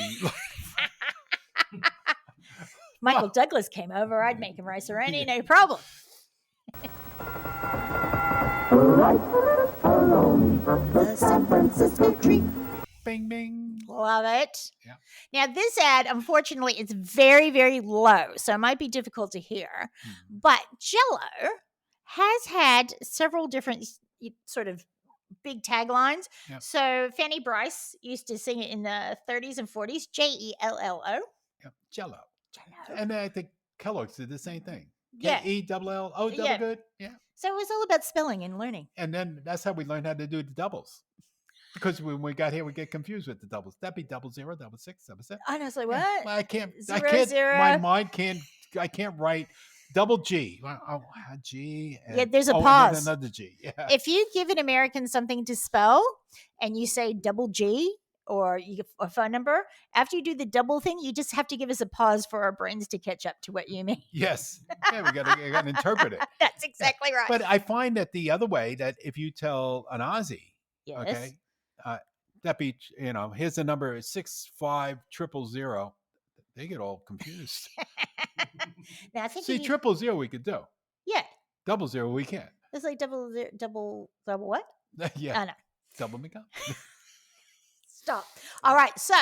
Michael Douglas came over, I'd make him rice-a-roni, no problem. The San Francisco treat. Bing, bing. Love it. Yeah. Now, this ad, unfortunately, it's very, very low, so it might be difficult to hear. But Jell-O has had several different sort of big taglines. Yep. So Fanny Bryce used to sing it in the 30s and 40s, Jell-O. Yep. Jell-O. And I think Kellogg's did the same thing. Yeah. K-E-double-L-O, double Yeah. good. Yeah. So it was all about spelling and learning. And then that's how we learned how to do the doubles. Because when we got here, we get confused with the doubles. That'd be 00, 6, 7, 7. I was like, what? Yeah. Well, I can't. Zero. My mind can't. I can't write double G. G. Yeah, there's a and pause. then another G. Yeah. If you give an American something to spell and you say double G or you give a phone number, after you do the double thing, you just have to give us a pause for our brains to catch up to what you mean. Yes. Yeah, we got to interpret it. That's exactly right. But I find that the other way, that if you tell an Aussie, Yes. okay, that be, here's the number 65000. They get all confused. Now I think See, 000 we could do. Yeah. 00 we can't. It's like double what? Yeah. I know. Double me up. Stop. All right. So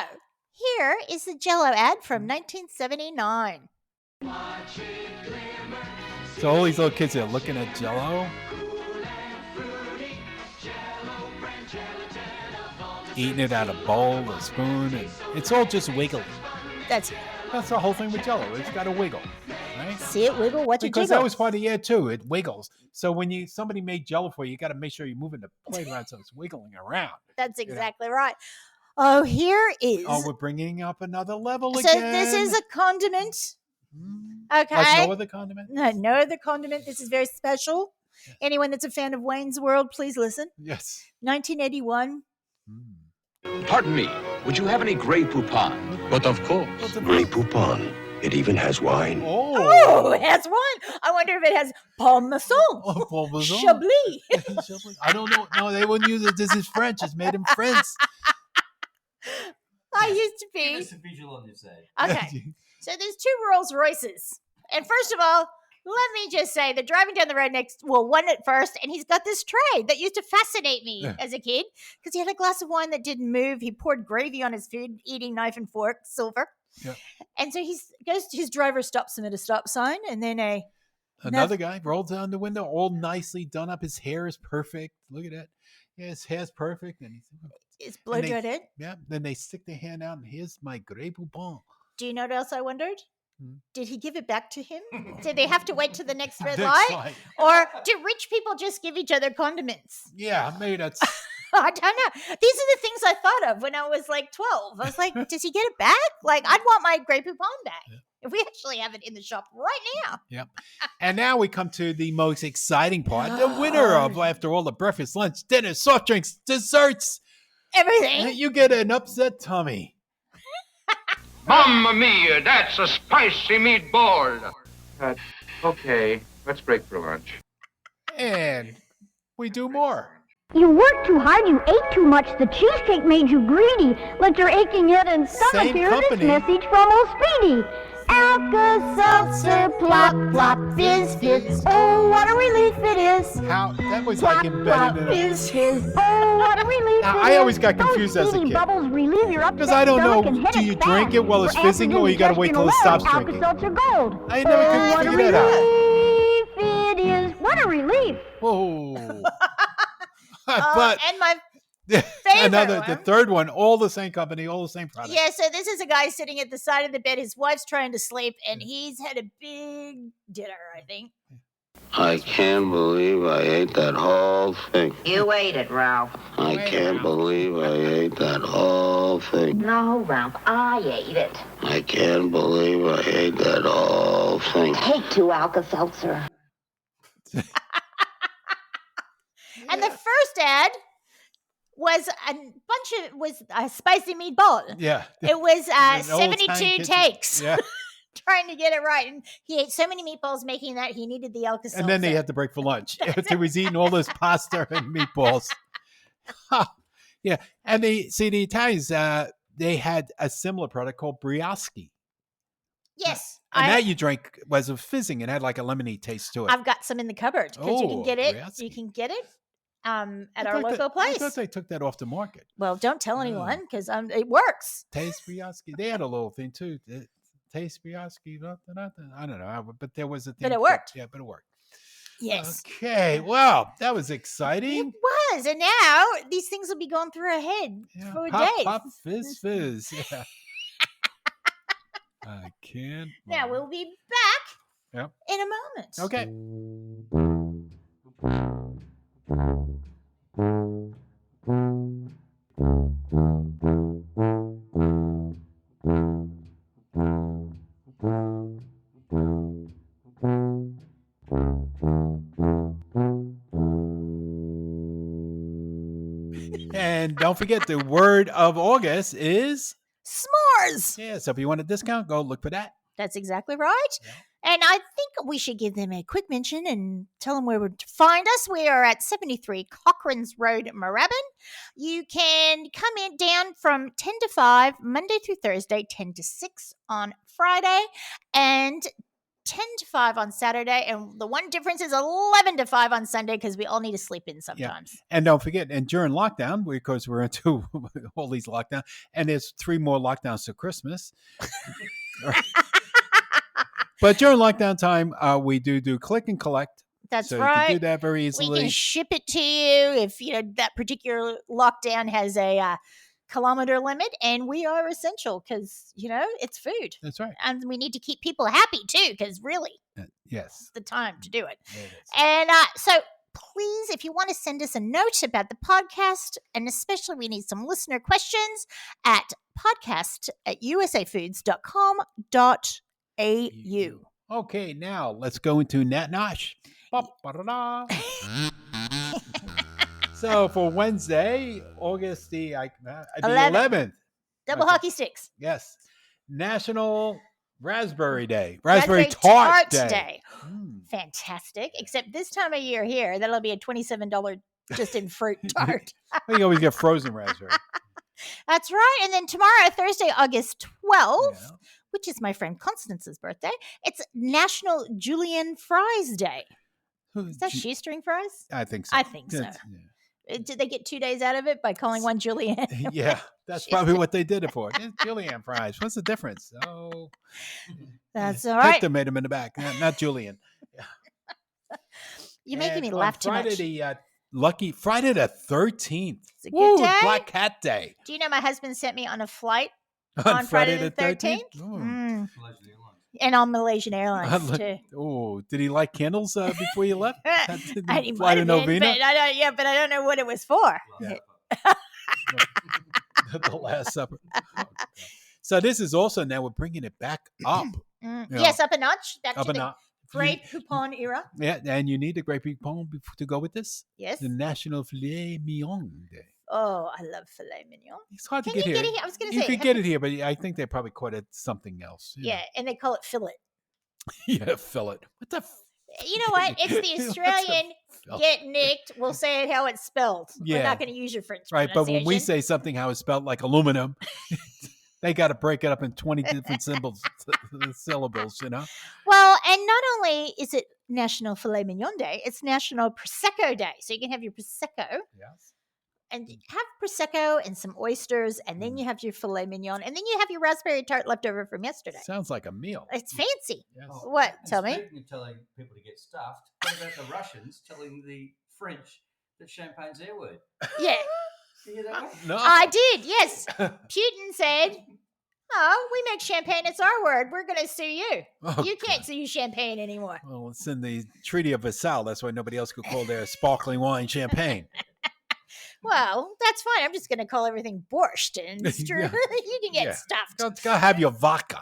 here is the Jell-O ad from 1979. So all these little kids are looking at Jell-O, eating it out of a bowl, a spoon, and it's all just wiggling. That's it. That's the whole thing with Jell-O. It's got to wiggle, right? See it wiggle? Watch it Because jiggle. that was part of the ad too. It wiggles. So when somebody made Jell-O for you, you got to make sure you're moving the plate around so it's wiggling around. That's exactly right. Oh, here is. Oh, we're bringing up another level So again. this is a condiment. Okay. Like no other condiment? No other condiment. This is very special. Anyone that's a fan of Wayne's World, please listen. Yes. 1981. Pardon me, would you have any Grey Poupon? But of course, Grey Poupon. It even has wine. Oh, it has one. I wonder if it has Parmesan. Parmesan. Chablis. I don't know. No, they wouldn't use it. This is French. It's made in France. I used to be. Give us a visual on this side. Okay. So there's two Rolls Royces. And first of all, let me just say they're driving down the road one at first, and he's got this tray that used to fascinate me as a kid because he had a glass of wine that didn't move. He poured gravy on his food, eating knife and fork, silver. Yeah. And so his driver stops him at a stop sign, and then another guy rolls down the window, all nicely done up. His hair is perfect. Look at that. Yeah, his hair's perfect. And it's blow dried in. Yeah. Then they stick their hand out, and here's my Grey Poupon. Do you know what else I wondered? Did he give it back to him? Did they have to wait to the next red light? Or do rich people just give each other condiments? Yeah, maybe that's... I don't know. These are the things I thought of when I was like 12. I was like, does he get it back? Like, I'd want my Grey Poupon back. Yeah. If we actually have it in the shop right now. Yep. And now we come to the most exciting part. The winner of, after all the breakfast, lunch, dinner, soft drinks, desserts. Everything. You get an upset tummy. Mamma mia, that's a spicy meatball. Okay, let's break for lunch. And we do more. You worked too hard, you ate too much, the cheesecake made you greedy. Let your aching head and stomach hear this message from old Speedy. Alka-Seltzer, plop, plop, fizz, fizz. Oh, what a relief it is. How? That was plop, like embedded in it. Fizz, fizz. Oh, what a relief now, it I is. always got confused as a kid. Bubbles relieve your because I don't know, do you drink it while it's fizzing or you got to wait till it stops drinking? Alka-Seltzer Gold. I never could figure that out. It is. What a relief. Oh. But and my favorite the third one, all the same company, all the same product. Yeah, so this is a guy sitting at the side of the bed. His wife's trying to sleep, and he's had a big dinner, I think. I can't believe I ate that whole thing. You ate it, Ralph. I can't believe I ate that whole thing. No, Ralph, I ate it. I can't believe I ate that whole thing. Take 2 Alka-Seltzer. And the first ad was a spicy meatball. Yeah. It was 72 72 takes. Yeah. Trying to get it right. And he ate so many meatballs making that he needed the Alka-Seltzer. And then they had to break for lunch after he was eating all this pasta and meatballs. Yeah. And the Italians, they had a similar product called brioche. Yes. And that you drank was a fizzing. It had like a lemony taste to it. I've got some in the cupboard because you can get it. Grassy. You can get it at I our thought local I place. thought they took that off the market. Well, don't tell anyone because it works. Taste Briosky. They had a little thing too. Taste Briosky. I don't know, but there was a thing. But it worked. Yeah, but it worked. Yes. Okay. Well, that was exciting. It was, and now these things will be going through our head for Pop, days. pop, fizz, fizz. Yeah. I can't. Now we'll be back Yep. in a moment. Okay. And don't forget, the word of August is s'mores. Yeah, so if you want a discount, go look for that. That's exactly right. Yeah. And I think we should give them a quick mention and tell them where to find us. We are at 73 Cochrane's Road, Moorabbin. You can come in down from 10 to 5, Monday through Thursday, 10 to 6 on Friday, and 10 to 5 on Saturday. And the one difference is 11 to 5 on Sunday because we all need to sleep in sometimes. Yeah. And don't forget, and during lockdown, because we're into all these lockdowns, and there's 3 more lockdowns to Christmas. But during lockdown time, we do click and collect. That's so right. You can do that very easily. We can ship it to you if that particular lockdown has a kilometer limit, and we are essential because it's food. That's right. And we need to keep people happy too, because really, yes, it's the time to do it. And so please, if you want to send us a note about the podcast, and especially we need some listener questions at podcast@usafoods.com.au. Okay, now let's go into Nat Nosh. So for Wednesday, August the 11th. Double hockey sticks. Yes. National Raspberry Day. Raspberry Tart Day. Fantastic. Except this time of year here, that'll be a $27 just in fruit tart. You always get frozen raspberry. That's right. And then tomorrow, Thursday, August 12th, which is my friend Constance's birthday, it's National Julienne Fries Day. Is that shoestring fries? I think so. I think so. Did they get 2 days out of it by calling one Julienne? Yeah, that's probably what they did it for. It's Julienne fries. What's the difference? Oh, that's all right. Hector made them in the back, not Julian. You're making me laugh too much. Lucky Friday the 13th. It's a good day. Black Cat Day. Do you know my husband sent me on a flight on Friday the 13th? And on Malaysian Airlines too. Oh, did he light candles before you left? He might have been, but I don't know what it was for. Yeah. The Last Supper. So this is also now we're bringing it back up. Yes, up a notch. Back to the notch. Great Poupon era. Yeah, and you need a Great Poupon to go with this. Yes. The National Filet Mignon Day. Oh, I love filet mignon. It's hard to Can get you here. get it here? I was going to say. You could get it here, but I think they probably call it something else. Yeah, and they call it fillet. Yeah, fillet. What the? You know what? It's the Australian get nicked. We'll say it how it's spelled. Yeah. We're not going to use your French Right, but when we pronunciation. say something how it's spelled like aluminum, they got to break it up in 20 different syllables, Well, and not only is it National Filet Mignon Day, it's National Prosecco Day. So you can have your Prosecco. Yes. And have Prosecco and some oysters, and then you have your filet mignon, and then you have your raspberry tart left over from yesterday. Sounds like a meal. It's fancy. Yes. What? Tell me. Speaking of telling people to get stuffed, what about the Russians telling the French that champagne's their word? Yeah. Did you hear that one? No. I did, yes. Putin said, "Oh, we make champagne. It's our word. We're going to sue you. Oh, you can't sue champagne anymore." Well, it's in the Treaty of Versailles. That's why nobody else could call their sparkling wine champagne. Well, that's fine. I'm just going to call everything borscht, and Yeah. you can get stuffed. Go have your vodka.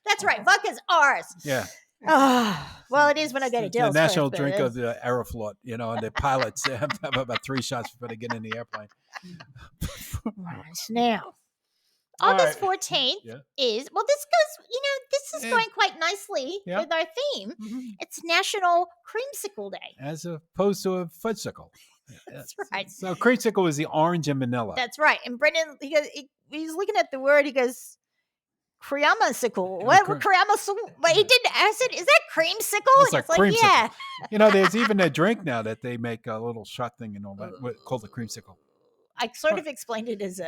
That's right. Vodka's ours. Yeah. Oh, well, it is when I go to The Dill's. national drink of the Aeroflot, and the pilots they have to have about 3 shots before they get in the airplane. Now, All August right. 14th Yeah. is, well, this goes, this is going quite nicely Yeah. with our theme. It's National Creamsicle Day. As opposed to a fudgesicle. That's right. So creamsicle is the orange and vanilla. That's right. And Brendan, he's looking at the word. He goes, creamsicle. What creamsicle? But he didn't ask it. Is that creamsicle? It's like like, creamsicle. yeah. There's even a drink now that they make a little shot thing and all that called the creamsicle. I sort of explained it as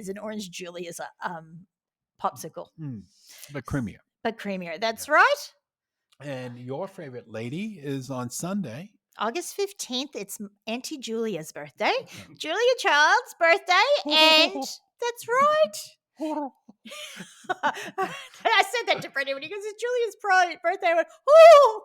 an orange Julie as a popsicle. But creamier. But creamier. That's right. And your favorite lady is on Sunday. August 15th. It's Auntie Julia's birthday. Julia Child's birthday. And that's right. I said that to Freddie when he goes, it's Julia's birthday. I went, oh.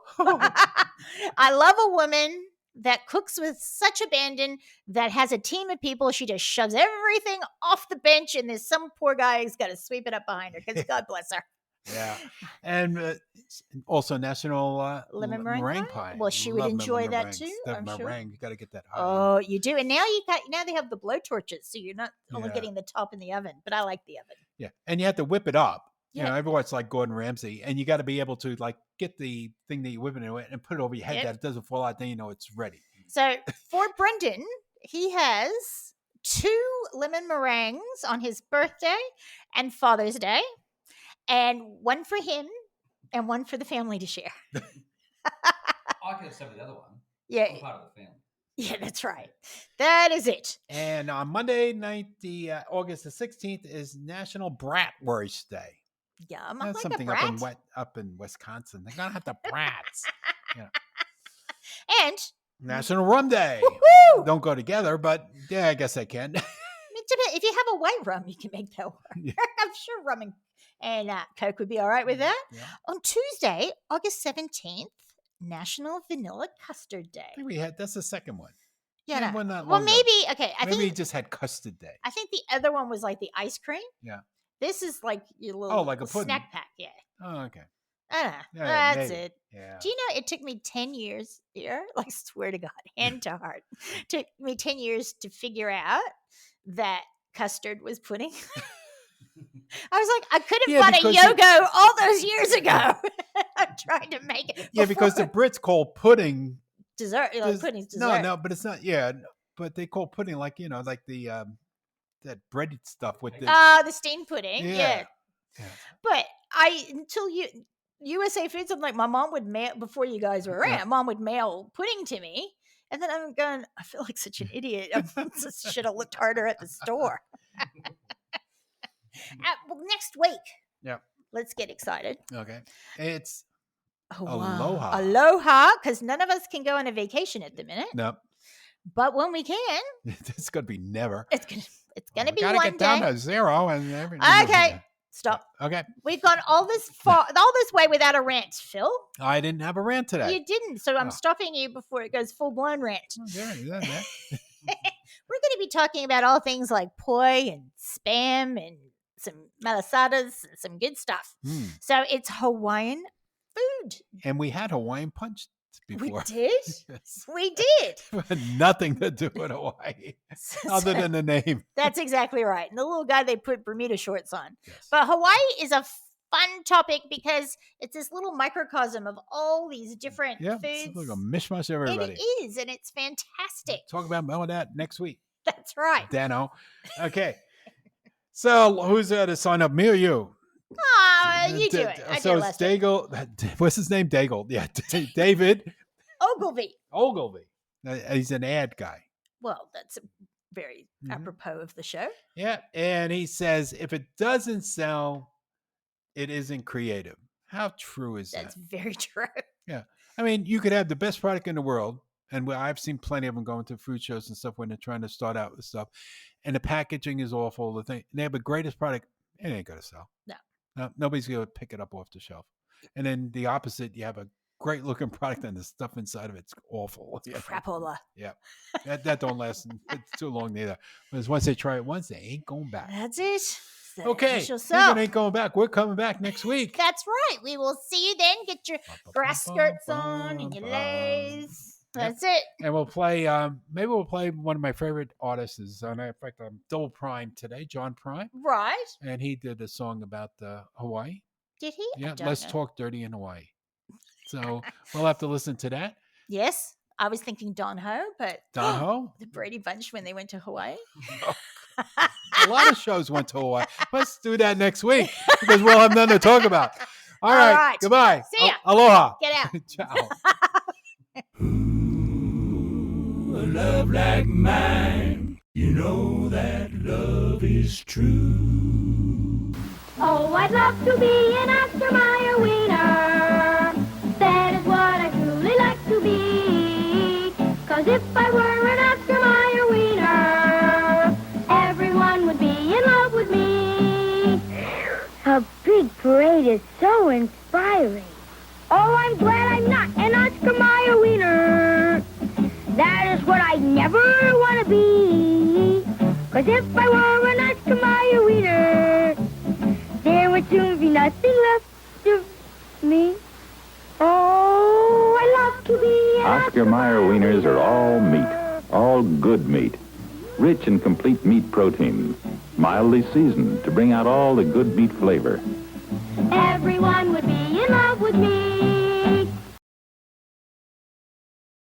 I love a woman that cooks with such abandon, that has a team of people. She just shoves everything off the bench, and there's some poor guy who's got to sweep it up behind her because God bless her. Yeah. And also National Lemon Meringue Pie. Well, she would enjoy that too. The I'm meringue, sure. you got to get that high. Oh, you do. And now they have the blow torches, so you're not only getting the top in the oven, but I like the oven. Yeah. And you have to whip it up. Yeah. You know, everyone's like Gordon Ramsay, and you got to be able to like get the thing that you're whipping it and put it over your head that it doesn't fall out. Then you know it's ready. So for Brendan, he has 2 lemon meringues on his birthday and Father's Day, and one for him and one for the family to share. I could have said the other one. Yeah. I'm part of the family. Yeah, that's right. That is it. And on Monday night, August the 16th, is National Bratwurst Day. Yum. That's Like something a brat. up in Wisconsin. They're gonna have the brats. Yeah. And National Rum Day. Woo-hoo! Don't go together, but yeah, I guess they can. If you have a white rum, you can make that work. Yeah. I'm sure rum and Coke would be all right with that. Yeah. On Tuesday, August 17th, National Vanilla Custard Day. I think that's the second one. Yeah, no. One not Well, long ago. maybe, okay. Maybe we just had custard day. I think the other one was like the ice cream. Yeah. This is like your little, like a little pudding. snack pack. Yeah. Oh, okay. I don't know. Yeah, That's maybe. it. Yeah. Do you know it took me 10 years here? Like, swear to God, hand to heart. Took me 10 years to figure out that custard was pudding. I was like, I could have bought a Yogo all those years ago. I'm trying to make it. Yeah, because the Brits call pudding dessert. Like pudding's dessert. No, but it's not. Yeah, but they call pudding like like the that breaded stuff with the steamed pudding. Yeah. But until USA Foods, I'm like, my mom would mail before you guys were around. Mom would mail pudding to me, and then I'm going, I feel like such an idiot. I should have looked harder at the store. Well, next week. Yeah. Let's get excited. Okay. It's Aloha. Aloha, because none of us can go on a vacation at the minute. No. But when we can, it's gonna be never. It's gonna be gotta one get day. down to 0 and everything. Okay. Stop. Okay. We've gone all this way without a rant, Phil. I didn't have a rant today. You didn't, so I'm stopping you before it goes full blown rant. Yeah. We're going to be talking about all things like poi and spam and some malasadas and some good stuff. So it's Hawaiian food. And we had Hawaiian punch before. We did? Yes. We did. Nothing to do with Hawaii other than the name. That's exactly right. And the little guy they put Bermuda shorts on. Yes. But Hawaii is a fun topic because it's this little microcosm of all these different foods. It's like a mishmash of everybody. It is, and it's fantastic. Talk about more of that next week. That's right. Dano. Okay. So who's there to sign up, me or you? You do it. So it's Daigle. What's his name? Daigle. Yeah. David. Ogilvy. He's an ad guy. Well, that's very apropos of the show. Yeah. And he says, if it doesn't sell, it isn't creative. How true is that? That's very true. Yeah. I mean, you could have the best product in the world. And I've seen plenty of them going to food shows and stuff when they're trying to start out with stuff. And the packaging is awful. The thing, they have the greatest product. It ain't going to sell. No, nobody's going to pick it up off the shelf. And then the opposite, you have a great looking product and the stuff inside of it's awful. Crapola. Yeah. That don't last too long neither. Because once they try it once, they ain't going back. That's it. Okay. Speaking ain't going back. We're coming back next week. That's right. We will see you then. Get your grass skirts on and your leis. That's it. And we'll play, maybe we'll play one of my favorite artists. In fact, I'm double prime today, John Prime. Right. And he did a song about Hawaii. Did he? Yeah, Let's Talk Dirty in Hawaii. So we'll have to listen to that. Yes. I was thinking Don Ho, but Don Ho? the Brady Bunch when they went to Hawaii. A lot of shows went to Hawaii. Let's do that next week because we'll have nothing to talk about. All right. Goodbye. See ya. Aloha. Get out. Ciao. A love like mine, you know that love is true. Oh, I'd love to be an Oscar Mayer wiener. That is what I truly like to be. 'Cause if I were an Oscar Mayer wiener, everyone would be in love with me. A big parade is so inspiring. Oh, I'm glad I'm not an Oscar Mayer wiener. That is what I never want to be. 'Cause if I were an Oscar Mayer wiener, there would soon be nothing left of me. Oh, I love to be an Oscar Mayer wieners are all meat, all good meat. Rich and complete meat protein, mildly seasoned to bring out all the good meat flavor. Everyone would be in love with me.